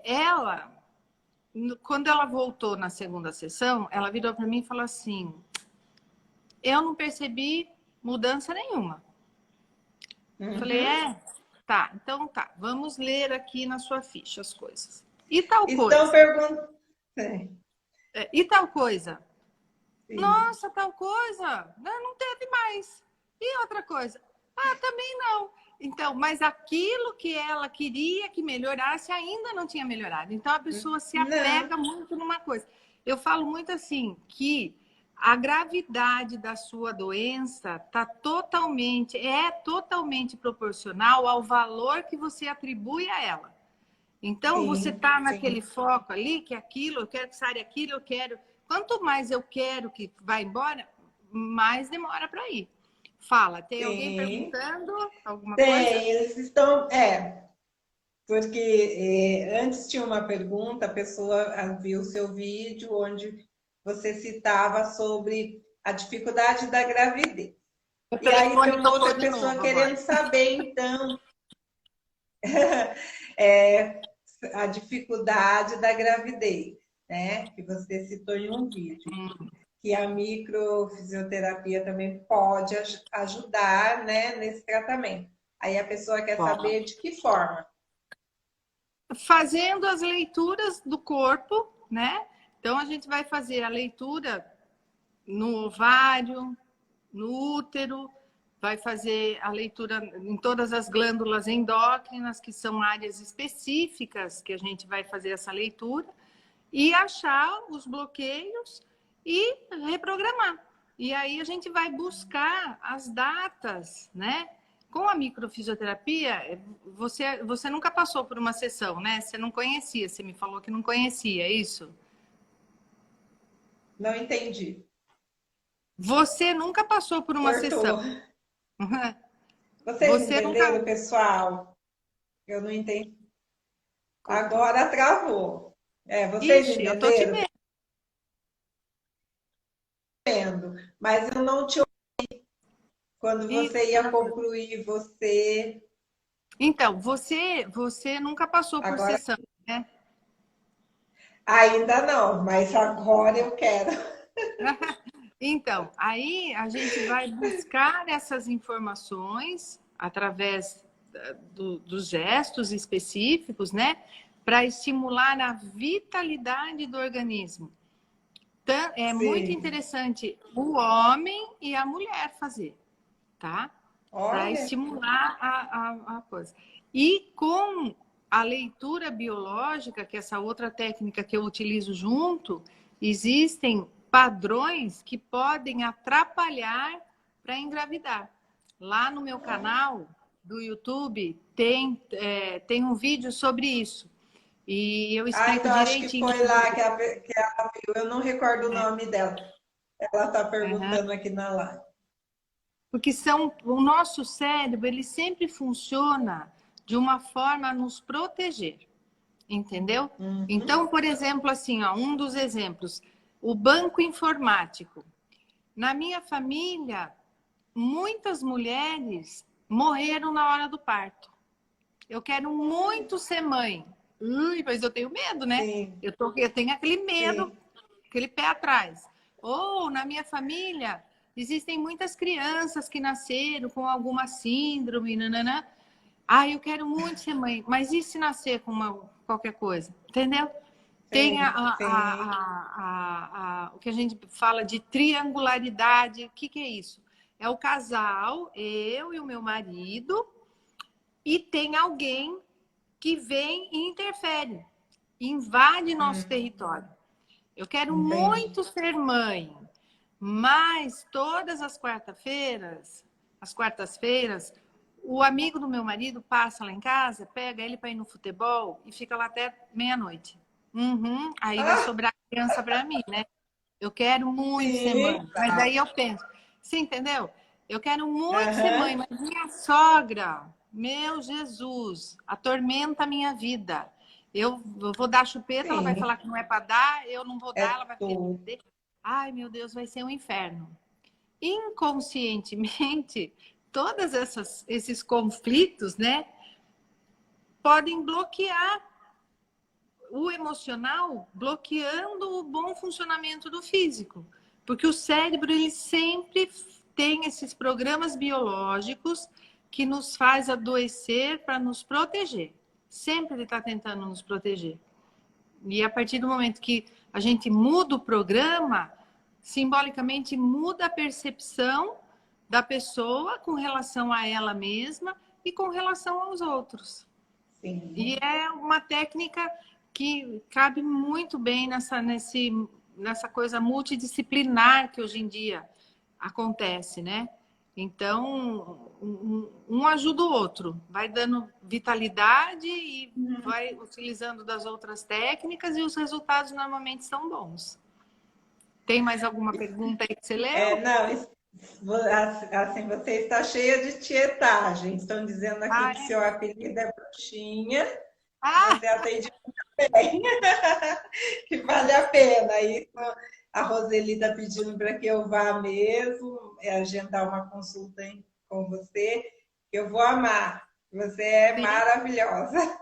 Ela, quando ela voltou na segunda sessão, ela virou para mim e falou assim: eu não percebi mudança nenhuma. Falei, Uhum. tá, então tá, vamos ler aqui na sua ficha as coisas. E tal Estão coisa? perguntando... E tal coisa? Sim. Nossa, tal coisa, não teve mais. E outra coisa? Ah, também não. Então, mas aquilo que ela queria que melhorasse ainda não tinha melhorado. Então a pessoa se Não, apega muito numa coisa. Eu falo muito assim que a gravidade da sua doença é totalmente proporcional ao valor que você atribui a ela. Então, você sim, está naquele sim, foco ali, que é aquilo, eu quero que saia aquilo, eu quero. Quanto mais eu quero que vá embora, mais demora para ir. Fala, tem alguém sim. perguntando alguma coisa? Tem, eles estão... porque antes tinha uma pergunta, a pessoa viu o seu vídeo onde você citava sobre a dificuldade da gravidez. O E aí tem telefone uma tocou outra de pessoa novo agora. querendo saber, então, é, a dificuldade da gravidez, né? Que você citou em um vídeo. Que a microfisioterapia também pode ajudar, né, nesse tratamento. Aí a pessoa quer Bom, saber de que forma. fazendo as leituras do corpo, né? Então, a gente vai fazer a leitura no ovário, no útero, vai fazer a leitura em todas as glândulas endócrinas, que são áreas específicas que a gente vai fazer essa leitura, e achar os bloqueios e reprogramar. E aí a gente vai buscar as datas, né? Com a microfisioterapia, você nunca passou por uma sessão, né? Você não conhecia, você me falou que não conhecia, é isso? Não entendi. Você nunca passou por uma Cortou. sessão. Vocês Você nunca. entenderam, pessoal? Eu não entendi. Cortou. Agora travou. Vocês Ixi, eu tô te entenderam? vendo. Mas eu não te ouvi quando você Ixi. ia concluir, você... Então, você nunca passou por Agora, sessão, né? ainda não, mas agora eu quero. Então, aí a gente vai buscar essas informações através dos gestos específicos, né? Para estimular a vitalidade do organismo. Então, é muito Sim. interessante o homem e a mulher fazer, tá? Para Olha, estimular a coisa. E com a leitura biológica, que é essa outra técnica que eu utilizo junto, existem padrões que podem atrapalhar para engravidar. Lá no meu canal do YouTube tem um vídeo sobre isso. E eu explico então acho que direitinho. foi lá que ela viu. Eu não recordo o nome dela. Ela está Uhum. perguntando aqui na live. Porque o nosso cérebro, ele sempre funciona de uma forma a nos proteger, entendeu? Uhum. Então, por exemplo, assim, ó, um dos exemplos, o banco informático. Na minha família, muitas mulheres morreram na hora do parto. Eu quero muito ser mãe. Ui, mas eu tenho medo, né? Sim, Eu tenho aquele medo, sim. aquele pé atrás. Ou na minha família, existem muitas crianças que nasceram com alguma síndrome, nananã. Ah, eu quero muito ser mãe, mas e se nascer com qualquer coisa? Entendeu? Tem Sim, sim, o que a gente fala de triangularidade. O que é isso? É o casal, eu e o meu marido, e tem alguém que vem e interfere. invade nosso território. Eu quero muito ser mãe, mas todas as quartas-feiras, o amigo do meu marido passa lá em casa, pega ele para ir no futebol e fica lá até meia-noite. Aí vai sobrar criança para mim, né? Eu quero muito ser mãe, mas daí eu penso, você entendeu? Eu quero muito ser mãe, mas minha sogra, meu Jesus, atormenta a minha vida. Eu vou dar chupeta, ela vai falar que não é para dar, eu não vou dar, ela vai perder. Ai, meu Deus, vai ser um inferno. Inconscientemente, todos esses conflitos, né, podem bloquear o emocional, bloqueando o bom funcionamento do físico. Porque o cérebro, ele sempre tem esses programas biológicos que nos faz adoecer para nos proteger. Sempre ele está tentando nos proteger. E a partir do momento que a gente muda o programa, simbolicamente muda a percepção da pessoa com relação a ela mesma e com relação aos outros. Sim. E é uma técnica que cabe muito bem nessa coisa multidisciplinar que hoje em dia acontece, né? Então, um ajuda o outro, vai dando vitalidade e vai utilizando das outras técnicas e os resultados normalmente são bons. Tem mais alguma pergunta aí que você leu? Assim, você está cheia de tietagem. Estão dizendo aqui que seu apelido é Bruxinha. Você atende muito bem. Que vale a pena. Isso, a Roseli está pedindo para que eu vá mesmo, agendar uma consulta com você. Eu vou amar. Você é maravilhosa.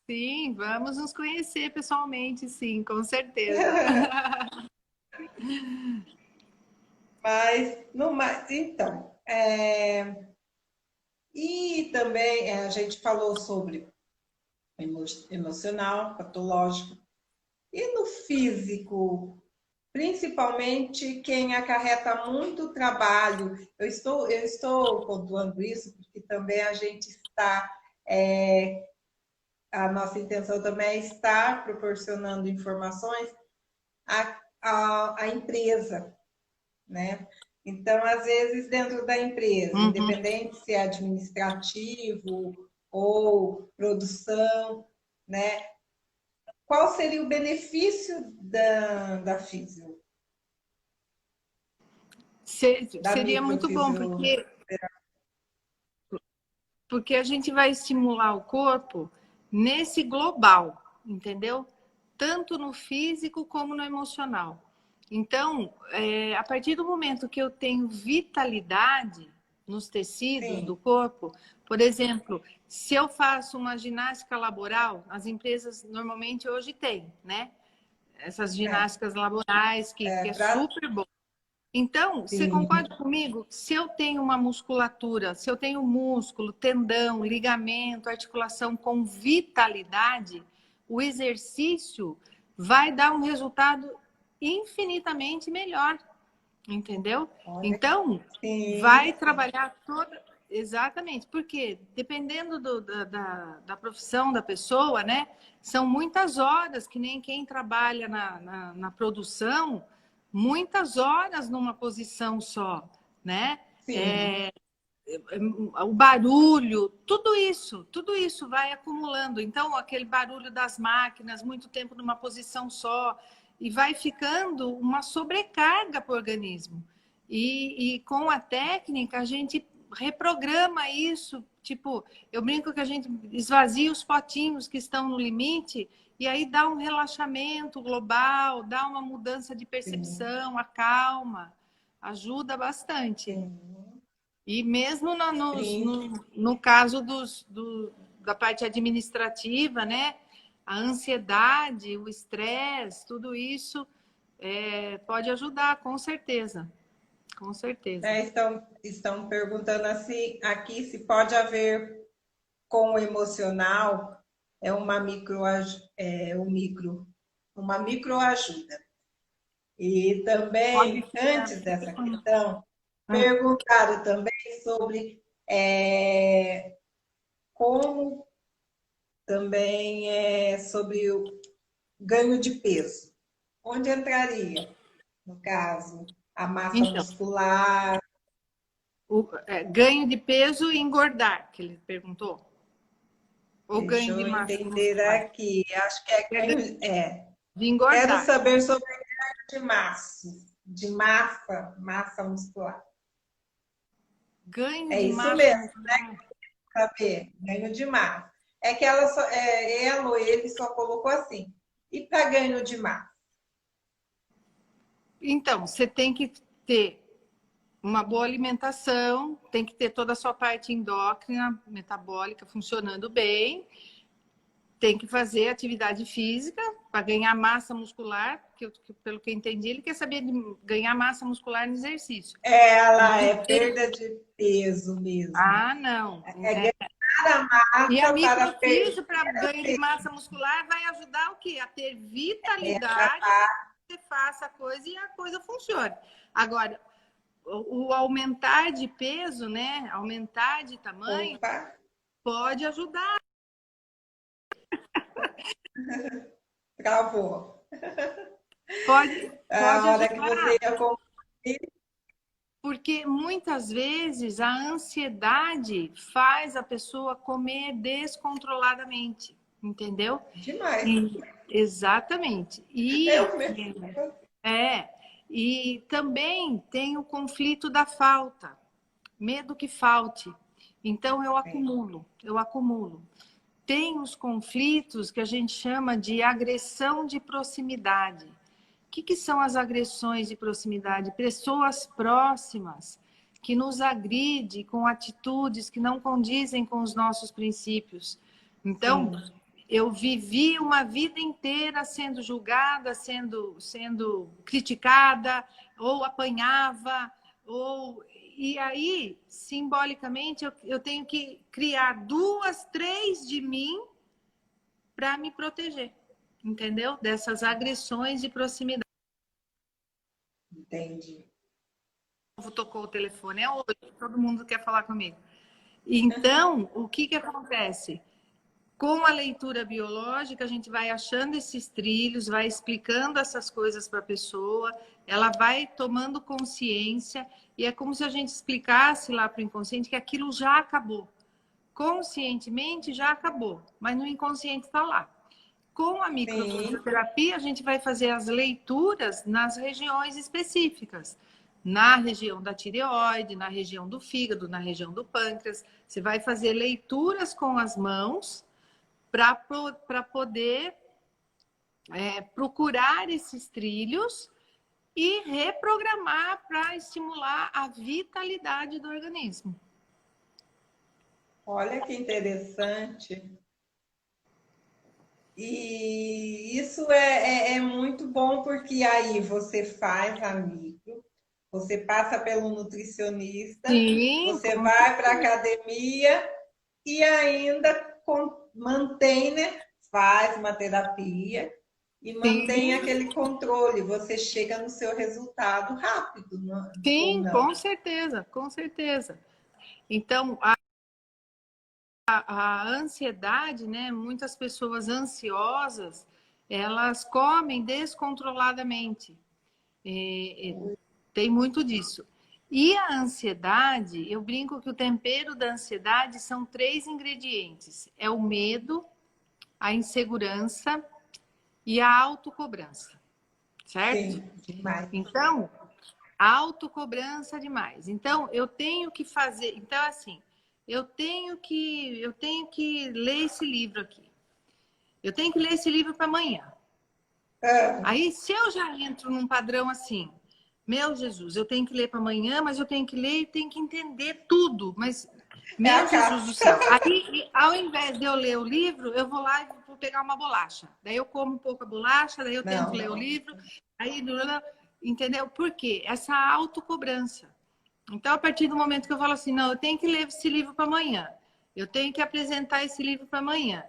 Sim, vamos nos conhecer pessoalmente, sim, com certeza. Mas, então, e também a gente falou sobre emocional, patológico, e no físico, principalmente quem acarreta muito trabalho. Eu estou pontuando isso porque também a gente está, a nossa intenção também é estar proporcionando informações à empresa, né? Então, às vezes, dentro da empresa, independente se é administrativo ou produção, né? Qual seria o benefício da físio? Seria muito bom, porque a gente vai estimular o corpo nesse global, entendeu? Tanto no físico como no emocional. Então, a partir do momento que eu tenho vitalidade nos tecidos do corpo, por exemplo, se eu faço uma ginástica laboral, as empresas normalmente hoje têm, né? Essas ginásticas laborais que é super bom. Então, você concorda comigo? Se eu tenho uma musculatura, se eu tenho músculo, tendão, ligamento, articulação com vitalidade, o exercício vai dar um resultado infinitamente melhor, entendeu? Então, vai trabalhar toda... Exatamente, porque dependendo da profissão da pessoa, né? São muitas horas, que nem quem trabalha na produção, muitas horas numa posição só, né? O barulho, tudo isso vai acumulando. Então, aquele barulho das máquinas, muito tempo numa posição só, e vai ficando uma sobrecarga para o organismo. E com a técnica, a gente reprograma isso. Tipo, eu brinco que a gente esvazia os potinhos que estão no limite e aí dá um relaxamento global, dá uma mudança de percepção, acalma, ajuda bastante. E mesmo no caso da parte administrativa, né? A ansiedade, o estresse, tudo isso pode ajudar, com certeza. Com certeza. Estão perguntando assim, aqui se pode haver com o emocional uma microajuda. E também, antes dessa questão, perguntaram também sobre como também sobre ganho de peso. Onde entraria, no caso, a massa Então, muscular? ganho de peso e engordar, que ele perguntou. Ou Deixa ganho de eu massa entender muscular? aqui. Acho que é ganho. De Quero engordar. saber sobre ganho de massa muscular. Ganho É de isso massa mesmo, muscular. saber, ganho de massa. É que ela ou ele só colocou assim. E para ganho de massa? Então, você tem que ter uma boa alimentação, tem que ter toda a sua parte endócrina, metabólica funcionando bem, tem que fazer atividade física para ganhar massa muscular, pelo que eu entendi, ele quer saber de ganhar massa muscular no exercício. Ela E é perda de peso mesmo. não. É ganhar a E a massa para perder microfísio para ganho de massa muscular vai ajudar o quê? A ter essa vitalidade, parte. você faça a coisa e a coisa funcione. Agora, o aumentar de peso, né? Aumentar de tamanho, Opa, pode ajudar. travou. Pode A hora que você ajudar, ia concluir, porque muitas vezes a ansiedade faz a pessoa comer descontroladamente, entendeu? demais. Exatamente. Eu mesmo. É, e também tem o conflito da falta, medo que falte. Então eu acumulo. Tem os conflitos que a gente chama de agressão de proximidade. O que são as agressões de proximidade? Pessoas próximas que nos agridem com atitudes que não condizem com os nossos princípios. Então, Sim. eu vivi uma vida inteira sendo julgada, sendo criticada, ou apanhava, e aí, simbolicamente, eu tenho que criar 2, 3 de mim para me proteger, entendeu? Dessas agressões de proximidade. Entendi. Tocou o telefone, é hoje, todo mundo quer falar comigo. Então, o que acontece? Com a leitura biológica, a gente vai achando esses trilhos, vai explicando essas coisas para a pessoa, ela vai tomando consciência, e é como se a gente explicasse lá para o inconsciente que aquilo já acabou. Conscientemente já acabou, mas no inconsciente está lá. Com a microfisioterapia, a gente vai fazer as leituras nas regiões específicas. Na região da tireoide, na região do fígado, na região do pâncreas. Você vai fazer leituras com as mãos para poder procurar esses trilhos e reprogramar para estimular a vitalidade do organismo. Olha que interessante. E isso é muito bom, porque aí você faz amigo, você passa pelo nutricionista, Sim, você vai para a academia e ainda mantém, né? Faz uma terapia e mantém sim, aquele controle. Você chega no seu resultado rápido, ou sim, não? com certeza, com certeza. Então, a ansiedade, né? Muitas pessoas ansiosas, elas comem descontroladamente. Tem muito disso. E a ansiedade, eu brinco que o tempero da ansiedade são 3 ingredientes: é o medo, a insegurança e a autocobrança, certo? Sim, demais. Então, autocobrança demais. Então, eu tenho que fazer. Então, assim, eu tenho que ler esse livro aqui. Eu tenho que ler esse livro para amanhã. Aí, se eu já entro num padrão assim, meu Jesus, eu tenho que ler para amanhã, mas eu tenho que ler e tenho que entender tudo. Mas, É a meu Jesus do casca. céu. Aí, ao invés de eu ler o livro, eu vou lá e vou pegar uma bolacha. Daí eu como um pouco a bolacha, daí eu tento ler o Não. livro. Aí, entendeu? Por quê? Essa autocobrança. Então, a partir do momento que eu falo assim, não, eu tenho que ler esse livro para amanhã, eu tenho que apresentar esse livro para amanhã.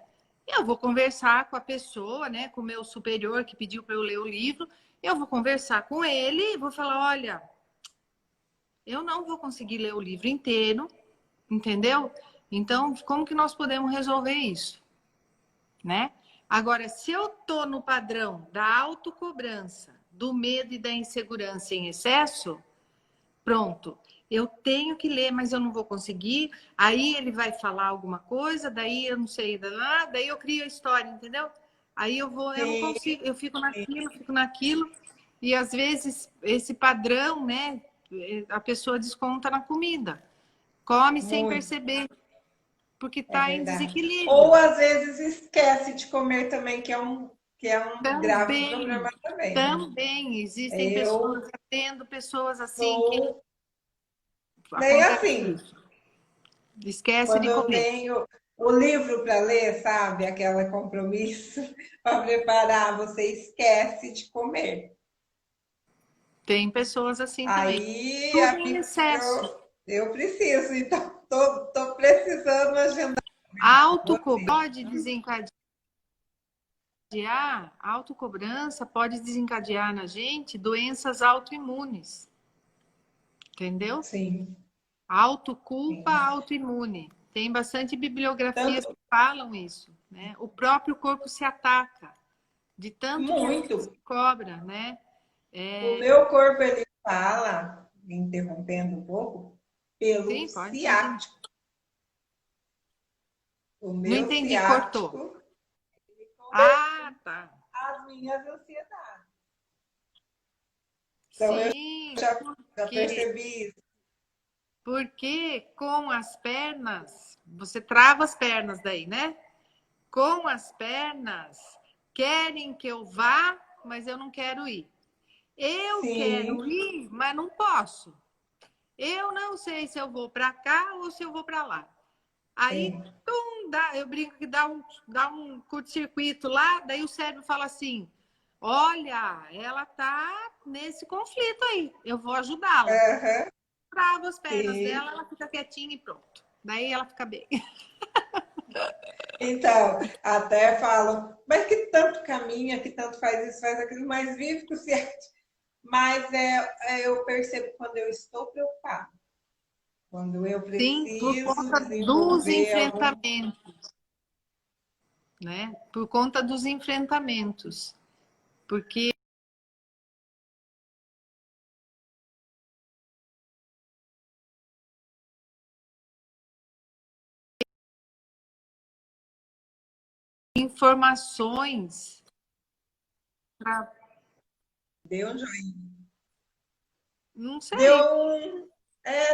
Eu vou conversar com a pessoa, né, com o meu superior que pediu para eu ler o livro, eu vou conversar com ele e vou falar, olha, eu não vou conseguir ler o livro inteiro, entendeu? Então, como que nós podemos resolver isso, né? Agora, se eu tô no padrão da autocobrança, do medo e da insegurança em excesso, pronto. Eu tenho que ler, mas eu não vou conseguir. Aí ele vai falar alguma coisa, daí eu não sei, daí eu crio a história, entendeu? Aí eu não Sim, consigo, eu fico naquilo, e às vezes esse padrão, né, a pessoa desconta na comida, come sem muito, perceber, porque é está em verdade. desequilíbrio. Ou às vezes esquece de comer também, que é um grave Também, problema também, né? também existem Eu pessoas, atendo pessoas assim que sou bem acontece assim. isso, esquece Quando de eu comer. tenho o livro para ler, sabe? Aquela compromisso para preparar, você esquece de comer. Tem pessoas assim também. Aí Tudo em excesso. eu preciso, então tô precisando agendar A você. pode desencadear, a autocobrança pode desencadear na gente doenças autoimunes, entendeu? Sim, Autoculpa sim. autoimune. Tem bastante bibliografias Tanto que falam isso, né? O próprio corpo se ataca de tanto que a gente se muito. cobra, né? O meu corpo ele fala, interrompendo um pouco, pelo Sim, pode continuar. ciático. O Não meu entendi, cortou. ciático Ah, tá. as minhas ansiedades. Então eu Sim, já porque percebi isso. com as pernas, você trava as pernas daí, né? Com as pernas, querem que eu vá, mas eu não quero ir. Eu Sim, quero ir, mas não posso. Eu não sei se eu vou para cá ou se eu vou para lá. Aí, sim. eu brinco que dá um curto-circuito lá, daí o cérebro fala assim: olha, ela tá nesse conflito aí, eu vou ajudá-la. Aham, Trava as pernas sim. dela, ela fica quietinha e pronto. Daí ela fica bem. Então, até falam, mas que tanto caminha, que tanto faz isso, faz aquilo, mas vive com o ciático. Mas eu percebo quando eu estou preocupada, quando eu Sim, por preciso conta dos desenvolver algum. enfrentamentos, né? Por conta dos enfrentamentos. Porque informações pra... Deu um joinha. Não Deu sei. um.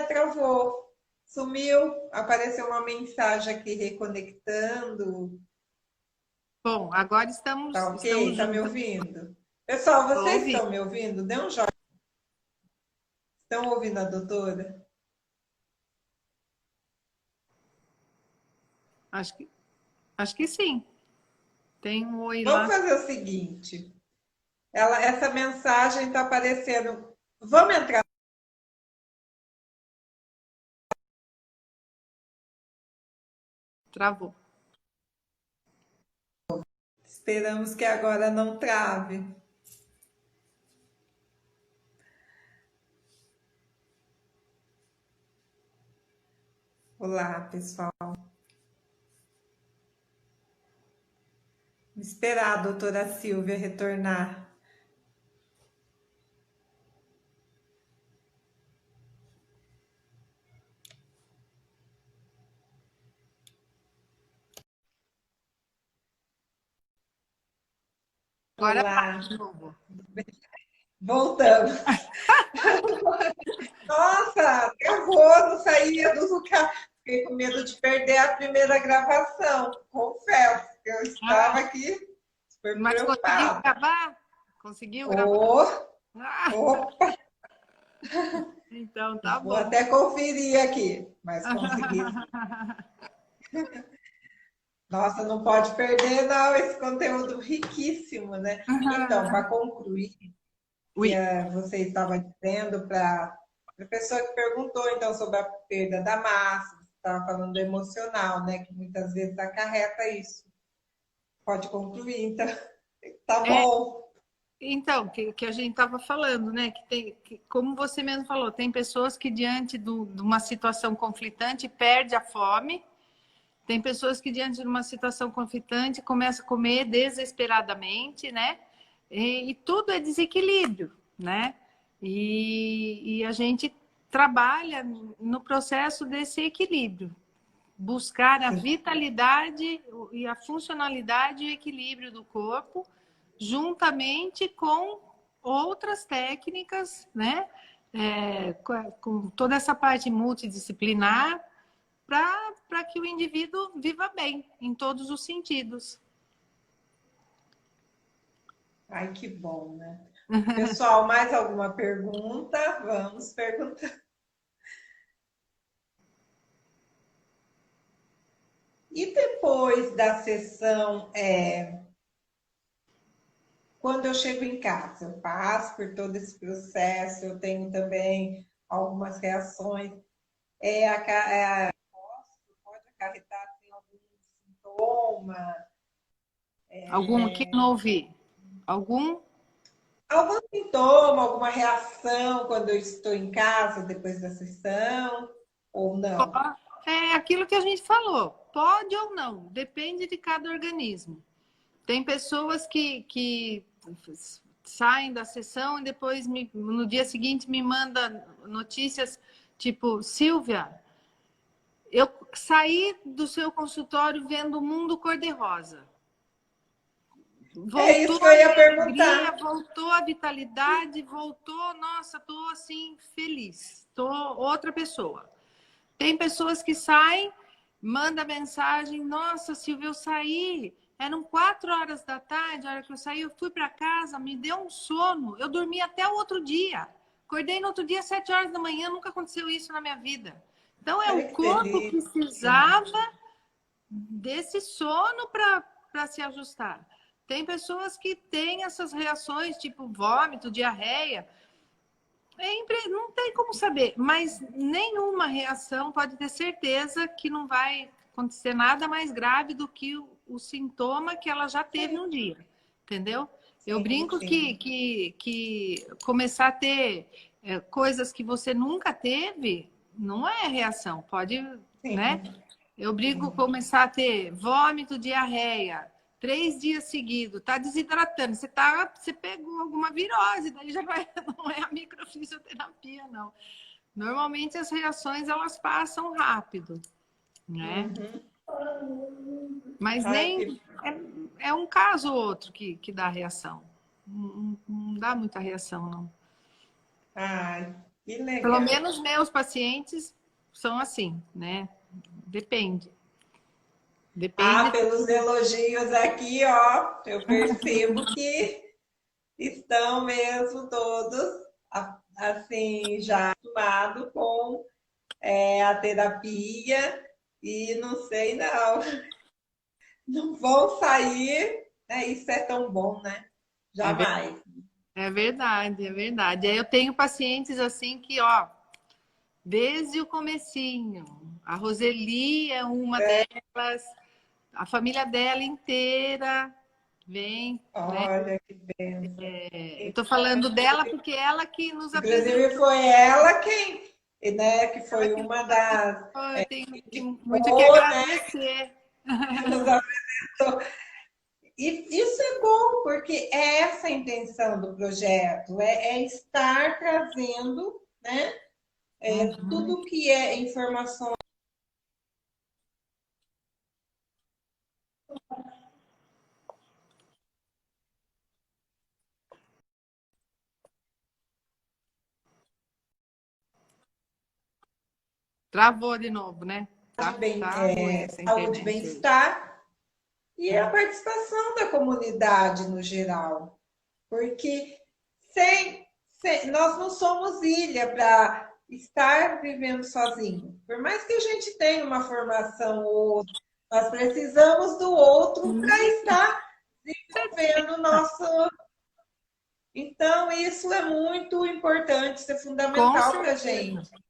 Travou. Sumiu. Apareceu uma mensagem aqui reconectando. Bom, agora Tá estamos ok? Tá me juntas. ouvindo? Pessoal, Estou vocês ouvindo. estão me ouvindo? Dê um joinha. Estão ouvindo a doutora? Acho que, acho que sim. Tem um oi Vamos lá. fazer o seguinte. Essa mensagem está aparecendo. Vamos entrar. Travou. Esperamos que agora não trave. Olá, pessoal. Vamos esperar a doutora Silvia retornar. Agora Olá, vai de novo. voltamos. Nossa, travou, não saía do lugar. Fiquei com medo de perder a primeira gravação. Confesso que eu estava Ah, aqui super mas conseguiu preocupada. gravar? Conseguiu gravar? Oh, Ah, opa, então tá vou bom. até conferir aqui, mas consegui. Nossa, não pode perder, não, esse conteúdo riquíssimo, né? Então, para concluir, que Ui. você estava dizendo para a pessoa que perguntou, então, sobre a perda da massa, você estava falando do emocional, né? Que muitas vezes acarreta isso. Pode concluir, então, tá É, bom. então, que a gente estava falando, né? Como você mesmo falou, tem pessoas que diante de uma situação conflitante perde a fome Tem pessoas que, diante de uma situação conflitante, começam a comer desesperadamente, né? E tudo é desequilíbrio, né? E a gente trabalha no processo desse equilíbrio. Buscar a vitalidade e a funcionalidade e o equilíbrio do corpo, juntamente com outras técnicas, né? Com toda essa parte multidisciplinar, para que o indivíduo viva bem, em todos os sentidos. Ai, que bom, né? Pessoal, mais alguma pergunta? Vamos perguntar. E depois da sessão, quando eu chego em casa, eu passo por todo esse processo, eu tenho também algumas reações. Pode acarretar assim, algum sintoma? Algum que não ouvi? Algum? Algum sintoma, alguma reação quando eu estou em casa depois da sessão? Ou não? É aquilo que a gente falou. Pode ou não, depende de cada organismo. Tem pessoas que saem da sessão e depois no dia seguinte me mandam notícias tipo, Silvia, eu saí do seu consultório vendo o mundo cor-de-rosa. É isso Voltou que eu a ia alegria, perguntar. voltou a vitalidade, voltou, nossa, tô assim feliz, tô outra pessoa. Tem pessoas que saem, manda mensagem, nossa, Silvia, eu saí, eram 4 horas da tarde, a hora que eu saí, eu fui para casa, me deu um sono, eu dormi até o outro dia. Acordei no outro dia, 7 horas da manhã, nunca aconteceu isso na minha vida. Então, Olha o que corpo delícia. precisava desse sono para se ajustar. Tem pessoas que têm essas reações, tipo vômito, diarreia. Não tem como saber, mas nenhuma reação pode ter certeza que não vai acontecer nada mais grave do que o sintoma que ela já teve um dia, entendeu? Eu Sim, brinco sim. que começar a ter coisas que você nunca teve não é reação, pode, né? Sim, Eu brinco sim. começar a ter vômito, diarreia, 3 dias seguidos, tá desidratando, você pegou alguma virose, daí já vai, não é a microfisioterapia, não. Normalmente as reações elas passam rápido, né? Uhum. Mas Ai, nem é um caso ou outro que dá reação. Não dá muita reação, não. ai, que Pelo legal. menos meus pacientes são assim, né? Depende. Ah, Depende. pelos elogios aqui, ó, eu percebo que estão mesmo todos assim já acostumados com a terapia e não sei não, não vão sair, né? Isso é tão bom, né? É Jamais. É verdade, é verdade. Aí eu tenho pacientes assim que, ó, desde o comecinho, a Roseli é uma delas, a família dela inteira vem, né? Olha que benção. Eu tô falando dela porque é ela que nos apresentou, Inclusive foi ela quem, né, que ela foi que nos uma das apresentou, eu tenho que muito que ficou, né, agradecer. que nos apresentou. E isso é bom, porque é essa a intenção do projeto, é estar trazendo, né, tudo que é informação. Travou de novo, né? Tá ruim essa Saúde e internet hoje. bem-estar e a participação da comunidade no geral. Porque nós não somos ilha para estar vivendo sozinho. Por mais que a gente tenha uma formação ou outra, nós precisamos do outro para estar desenvolvendo o nosso. Então, isso é muito importante, isso é Com fundamental para a certeza. gente.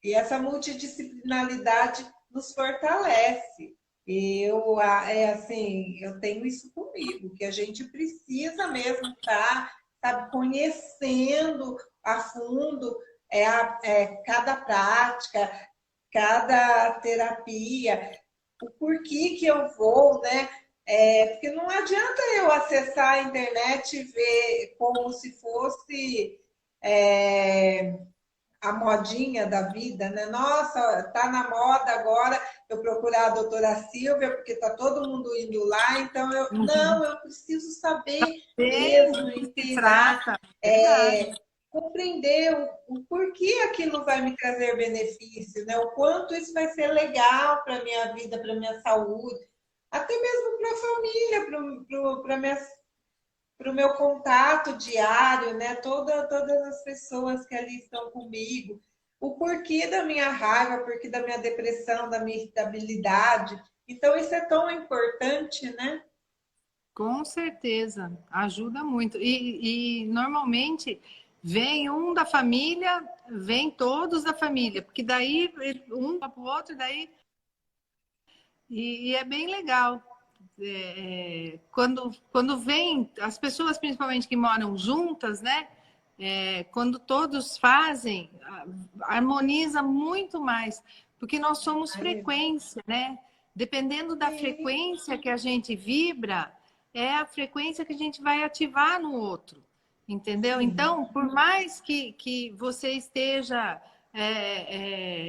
E essa multidisciplinaridade nos fortalece. Eu tenho isso comigo, que a gente precisa mesmo estar, sabe, conhecendo a fundo cada prática, cada terapia. o porquê que eu vou, né? Porque não adianta eu acessar a internet e ver como se fosse a modinha da vida, né? Nossa, tá na moda agora eu procurar a doutora Silvia, porque tá todo mundo indo lá, então não, eu preciso saber Sei mesmo, do que se inteirar, trata. Verdade. compreender o porquê aquilo vai me trazer benefício, né? O quanto isso vai ser legal para minha vida, para minha saúde, até mesmo para a família, para o meu contato diário, né? Todas as pessoas que ali estão comigo, o porquê da minha raiva, o porquê da minha depressão, da minha irritabilidade. Então, isso é tão importante, né? Com certeza, ajuda muito. E normalmente vem um da família, vem todos da família, porque daí um vai para o outro, daí. E é bem legal. Quando vem, as pessoas principalmente que moram juntas, né? Quando todos fazem, harmoniza muito mais, porque nós somos Aí, frequência, né? Dependendo da sim, frequência que a gente vibra, é a frequência que a gente vai ativar no outro, entendeu? sim. Então, por mais que você esteja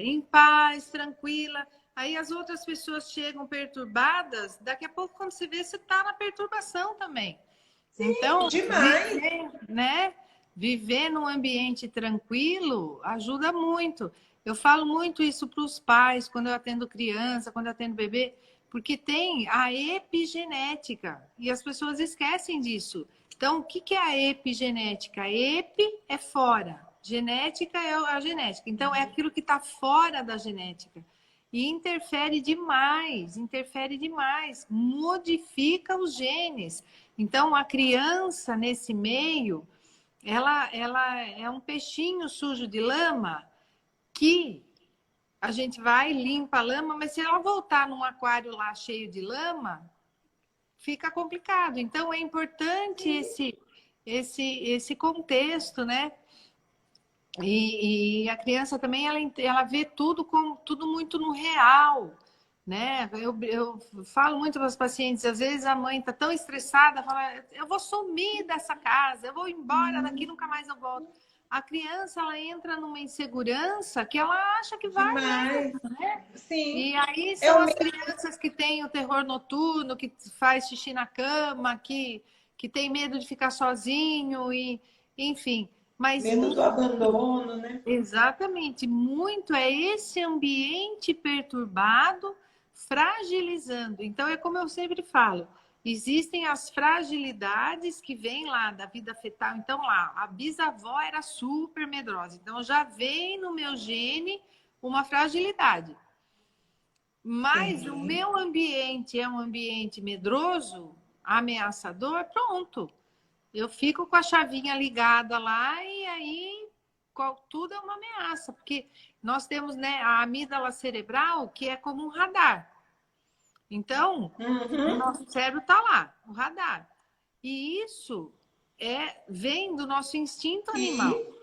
em paz, tranquila, aí as outras pessoas chegam perturbadas, daqui a pouco, quando você vê, você está na perturbação também. Então, Demais. viver, né? Viver num ambiente tranquilo ajuda muito. Eu falo muito isso para os pais, quando eu atendo criança, quando eu atendo bebê, porque tem a epigenética e as pessoas esquecem disso. Então, o que é a epigenética? Epi é fora, genética é a genética. Então, é aquilo que está fora da genética. E interfere demais, modifica os genes. Então, a criança nesse meio, ela é um peixinho sujo de lama que a gente vai, limpa a lama, mas se ela voltar num aquário lá cheio de lama, fica complicado. Então, é importante esse contexto, né? E a criança também, ela vê tudo muito no real, né? Eu falo muito para os pacientes, às vezes a mãe está tão estressada, fala, eu vou sumir dessa casa, eu vou embora daqui, nunca mais eu volto. A criança, ela entra numa insegurança que ela acha que vai mesmo, Demais. né? Sim. E aí É são o as mesmo crianças que têm o terror noturno, que faz xixi na cama, que tem medo de ficar sozinho, e enfim. Mas medo do abandono, né? exatamente, muito é esse ambiente perturbado, fragilizando. Então, é como eu sempre falo, existem as fragilidades que vêm lá da vida fetal. Então, lá, a bisavó era super medrosa. Então, já vem no meu gene uma fragilidade. Mas o Sim. meu ambiente é um ambiente medroso, ameaçador, pronto. Eu fico com a chavinha ligada lá e aí tudo é uma ameaça, porque nós temos, né, a amígdala cerebral, que é como um radar. Então, o Uhum. nosso cérebro está lá, o radar. E isso vem do nosso instinto animal, E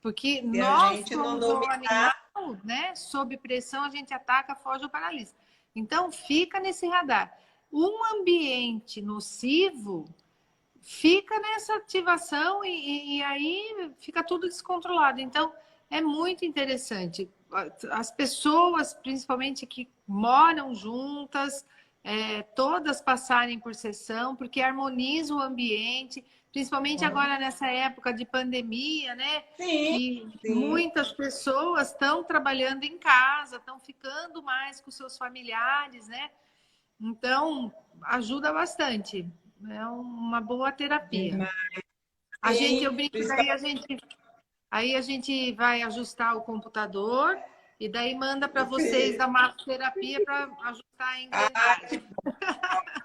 porque se a nós gente não somos o dominar, animal, né? Sob pressão, a gente ataca, foge ou paralisa. Então, fica nesse radar. Um ambiente nocivo fica nessa ativação e aí fica tudo descontrolado. Então, é muito interessante. As pessoas, principalmente que moram juntas, todas passarem por sessão, porque harmoniza o ambiente, principalmente agora nessa época de pandemia, né? sim, Que sim. muitas pessoas estão trabalhando em casa, estão ficando mais com seus familiares, né? Então, ajuda bastante. É uma boa terapia. Demais. A gente, eu Sim, brinco, principalmente aí a gente vai ajustar o computador e daí manda para vocês da massoterapia para ajustar a engrenagem.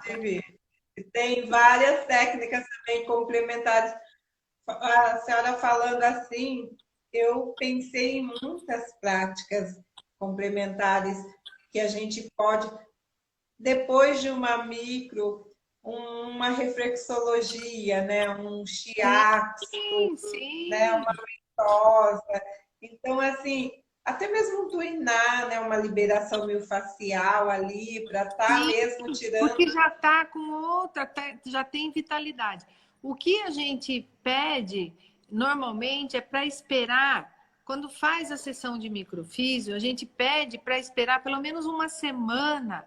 de ver. E tem várias técnicas também complementares. A senhora falando assim, eu pensei em muitas práticas complementares que a gente pode, depois de uma micro, uma reflexologia, né? Um shiatsu, Sim, né? sim. Uma tosa. Então, assim, até mesmo treinar, né? Uma liberação miofascial ali, para estar mesmo tirando. Porque já está com outra, já tem vitalidade. O que a gente pede normalmente é para esperar. Quando faz a sessão de microfísio, a gente pede para esperar pelo menos uma semana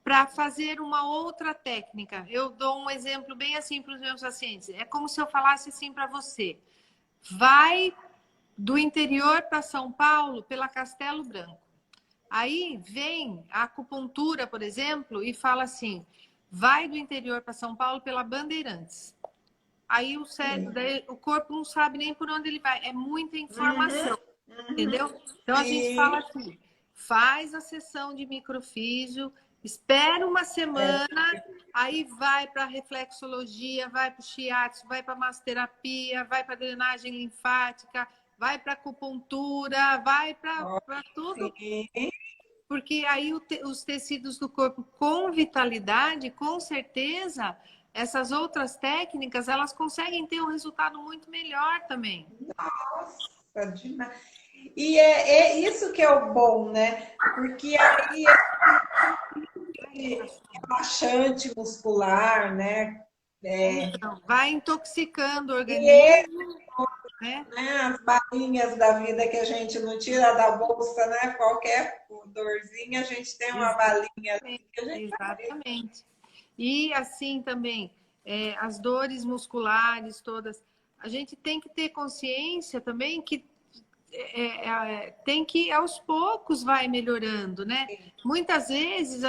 para fazer uma outra técnica. Eu dou um exemplo bem assim para os meus pacientes. É como se eu falasse assim para você. Vai do interior para São Paulo pela Castelo Branco. Aí vem a acupuntura, por exemplo, e fala assim, vai do interior para São Paulo pela Bandeirantes. Aí o cérebro, daí, o corpo não sabe nem por onde ele vai. É muita informação, entendeu? Então a gente fala assim, faz a sessão de microfísio, espera uma semana, aí vai para a reflexologia, vai para o shiatsu, vai para a massoterapia, vai para a drenagem linfática, vai para a acupuntura, vai para tudo. Porque aí os tecidos do corpo com vitalidade, com certeza, essas outras técnicas, elas conseguem ter um resultado muito melhor também. Nossa, demais. E é isso que é o bom, né? Porque aí é relaxante muscular, né? Então, vai intoxicando o organismo, né? As balinhas da vida que a gente não tira da bolsa, né? Qualquer dorzinha, a gente tem uma balinha ali que a gente Exatamente. E assim também, as dores musculares todas, a gente tem que ter consciência também que tem que aos poucos vai melhorando, né? Muitas vezes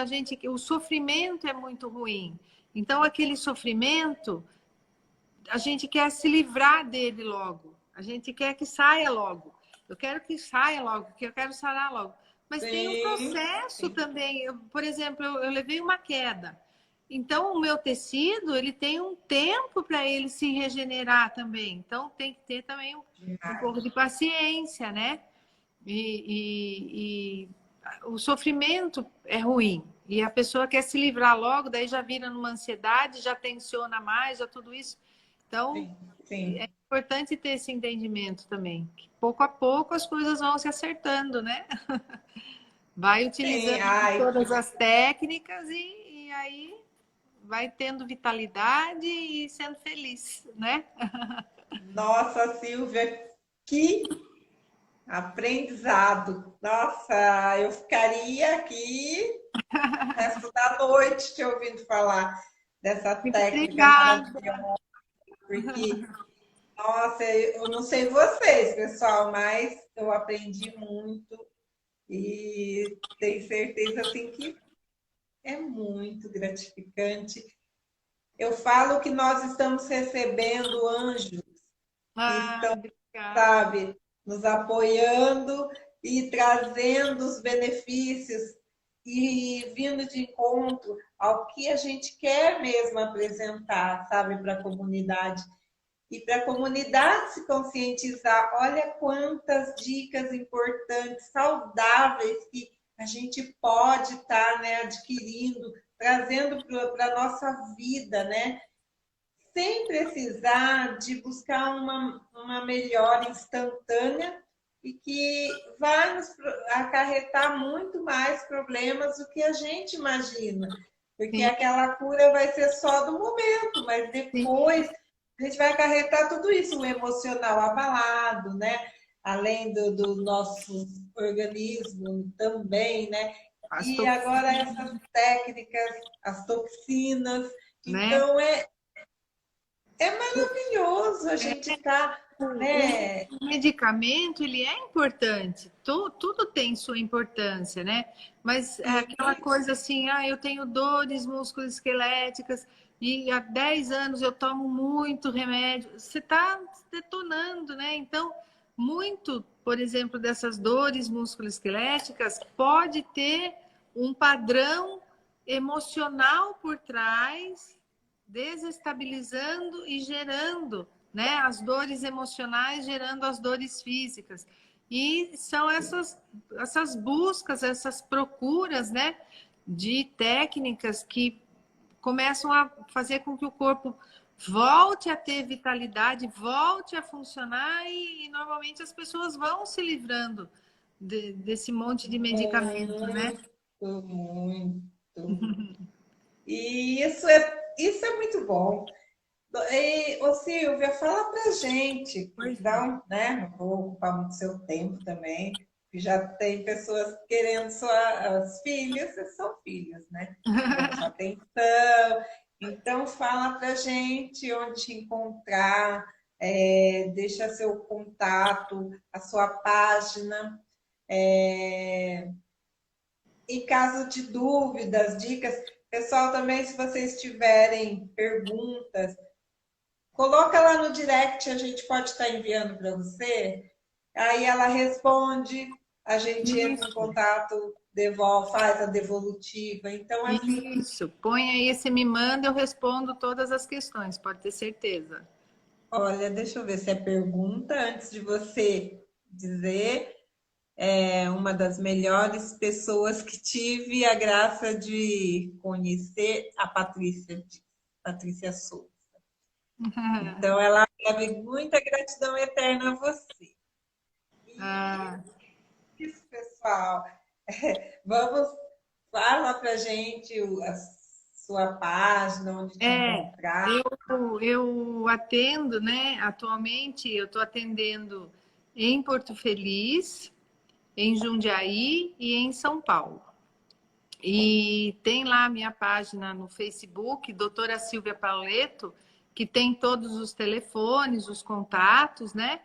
o sofrimento é muito ruim. Então aquele sofrimento, a gente quer se livrar dele logo. A gente quer que saia logo. Eu quero que saia logo, porque eu quero sarar logo. Mas tem um processo também. Por exemplo, eu levei uma queda. Então, o meu tecido, ele tem um tempo para ele se regenerar também. Então, tem que ter também um pouco de paciência, né? E o sofrimento é ruim. E a pessoa quer se livrar logo, daí já vira numa ansiedade, já tensiona mais, já tudo isso. Então, é importante ter esse entendimento também. Que pouco a pouco as coisas vão se acertando, né? Vai utilizando todas as técnicas e aí vai tendo vitalidade e sendo feliz, né? Nossa, Silvia, que aprendizado! Nossa, eu ficaria aqui o resto da noite te ouvindo falar dessa técnica maravilhosa, porque, nossa, eu não sei vocês, pessoal, mas eu aprendi muito e tenho certeza assim que é muito gratificante. Eu falo que nós estamos recebendo anjos que estão, sabe, nos apoiando e trazendo os benefícios e vindo de encontro ao que a gente quer mesmo apresentar, sabe, para a comunidade. E para a comunidade se conscientizar, olha quantas dicas importantes, saudáveis que a gente pode estar, né, adquirindo, trazendo para a nossa vida, né? Sem precisar de buscar uma melhora instantânea e que vai nos acarretar muito mais problemas do que a gente imagina. Porque aquela cura vai ser só do momento, mas depois a gente vai acarretar tudo isso, o emocional abalado, né? Além do nosso organismo também, né? E agora essas técnicas, as toxinas. Então, é maravilhoso a gente estar, né? O medicamento, ele é importante. Tudo tem sua importância, né? Mas é aquela coisa assim, eu tenho dores musculoesqueléticas e há 10 anos eu tomo muito remédio. Você está detonando, né? Então, muito, por exemplo, dessas dores musculoesqueléticas pode ter um padrão emocional por trás, desestabilizando e gerando, né, as dores emocionais, gerando as dores físicas. E são essas buscas, essas procuras, né, de técnicas que começam a fazer com que o corpo volte a ter vitalidade, volte a funcionar e normalmente as pessoas vão se livrando desse monte de medicamento, né? Muito. E isso é muito bom. E, ô Silvia, fala pra gente, Pois é. né? Não vou ocupar muito seu tempo também, que já tem pessoas querendo suas filhas, são filhos, né? Querendo sua atenção. Então, fala pra gente onde te encontrar, deixa seu contato, a sua página. Em caso de dúvidas, dicas, pessoal, também, se vocês tiverem perguntas, coloca lá no direct, a gente pode estar enviando para você. Aí ela responde, a gente entra em Isso, contato, devolve, faz a devolutiva. Então, assim, isso. Põe aí, você me manda, eu respondo todas as questões, pode ter certeza. olha, deixa eu ver se é pergunta antes de você dizer. Uma das melhores pessoas que tive a graça de conhecer, a Patrícia Souza. Então, ela deve muita gratidão eterna a você. Ah, E isso, pessoal. Vamos, fala pra gente a sua página, onde te é, encontrar. eu atendo, né? Atualmente eu estou atendendo em Porto Feliz, em Jundiaí e em São Paulo. E tem lá a minha página no Facebook, doutora Silvia Pauleto, que tem todos os telefones, os contatos, né?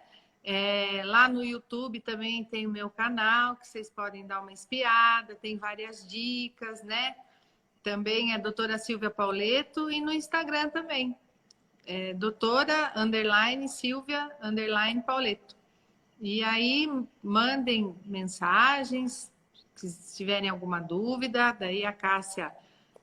Lá no YouTube também tem o meu canal, que vocês podem dar uma espiada, tem várias dicas, né? Também é doutora Silvia Pauleto e no Instagram também. Doutora Silvia Pauleto. E aí mandem mensagens, se tiverem alguma dúvida, daí a Cássia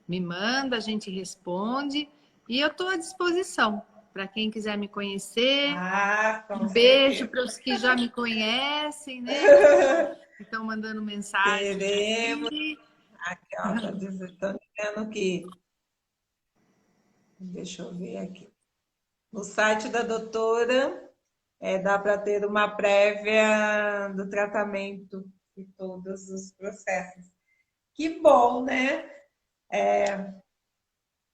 me manda, a gente responde. E eu estou à disposição para quem quiser me conhecer. Ah, com Um beijo certeza. para os que já me conhecem, né? Que estão mandando mensagem Queremos. aqui. Aqui, ó, estão dizendo que. Deixa eu ver aqui. No site da doutora, dá para ter uma prévia do tratamento de todos os processos. Que bom, né?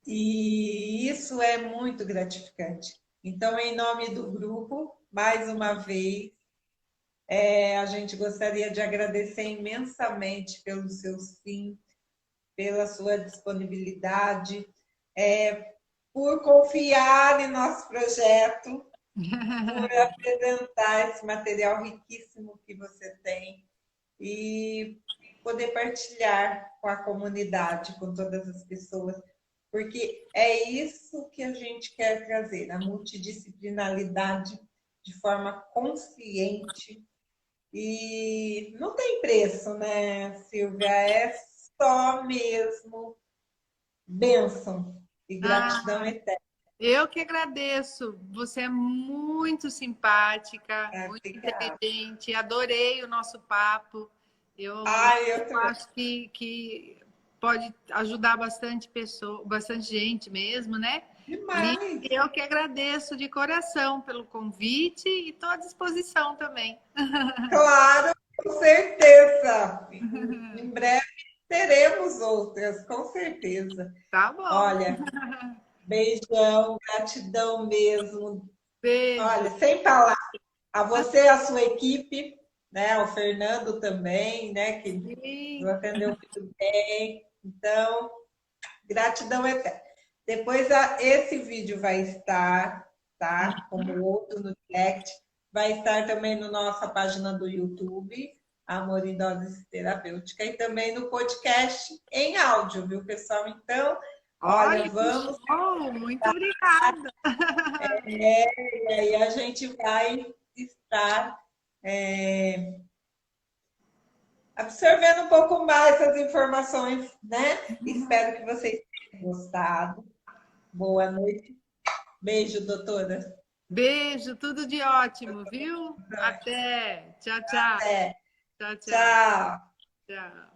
E isso é muito gratificante. Então, em nome do grupo, mais uma vez, a gente gostaria de agradecer imensamente pelo seu sim, pela sua disponibilidade, por confiar em nosso projeto, por apresentar esse material riquíssimo que você tem e poder partilhar com a comunidade, com todas as pessoas, porque é isso que a gente quer trazer, a multidisciplinaridade de forma consciente e não tem preço, né, Silvia? É só mesmo bênção e gratidão eterna. Eu que agradeço. Você é muito simpática, muito Obrigada. inteligente. Adorei o nosso papo. Eu Eu acho que pode ajudar bastante pessoa, bastante gente mesmo, né? E demais. eu que agradeço de coração pelo convite e estou à disposição também. Claro, com certeza. Em breve teremos outras, com certeza. Tá bom. Olha, beijão, gratidão mesmo. Beijo. Olha, sem palavras. A você e a sua equipe, né? O Fernando também, né? Que nos Sim. atendeu muito bem. Então, gratidão eterna. Depois esse vídeo vai estar, tá? Como o outro no direct, vai estar também na nossa página do YouTube, Amor em Dose Terapêutica, e também no podcast em áudio, viu, pessoal? Então, olha, Olha que vamos. show! Muito obrigada. E aí a gente vai estar absorvendo um pouco mais as informações, né? Espero que vocês tenham gostado. Boa noite. Beijo, doutora. Beijo, tudo de ótimo, viu? Até. Tchau, tchau. Até. Tchau, tchau. Tchau. Tchau.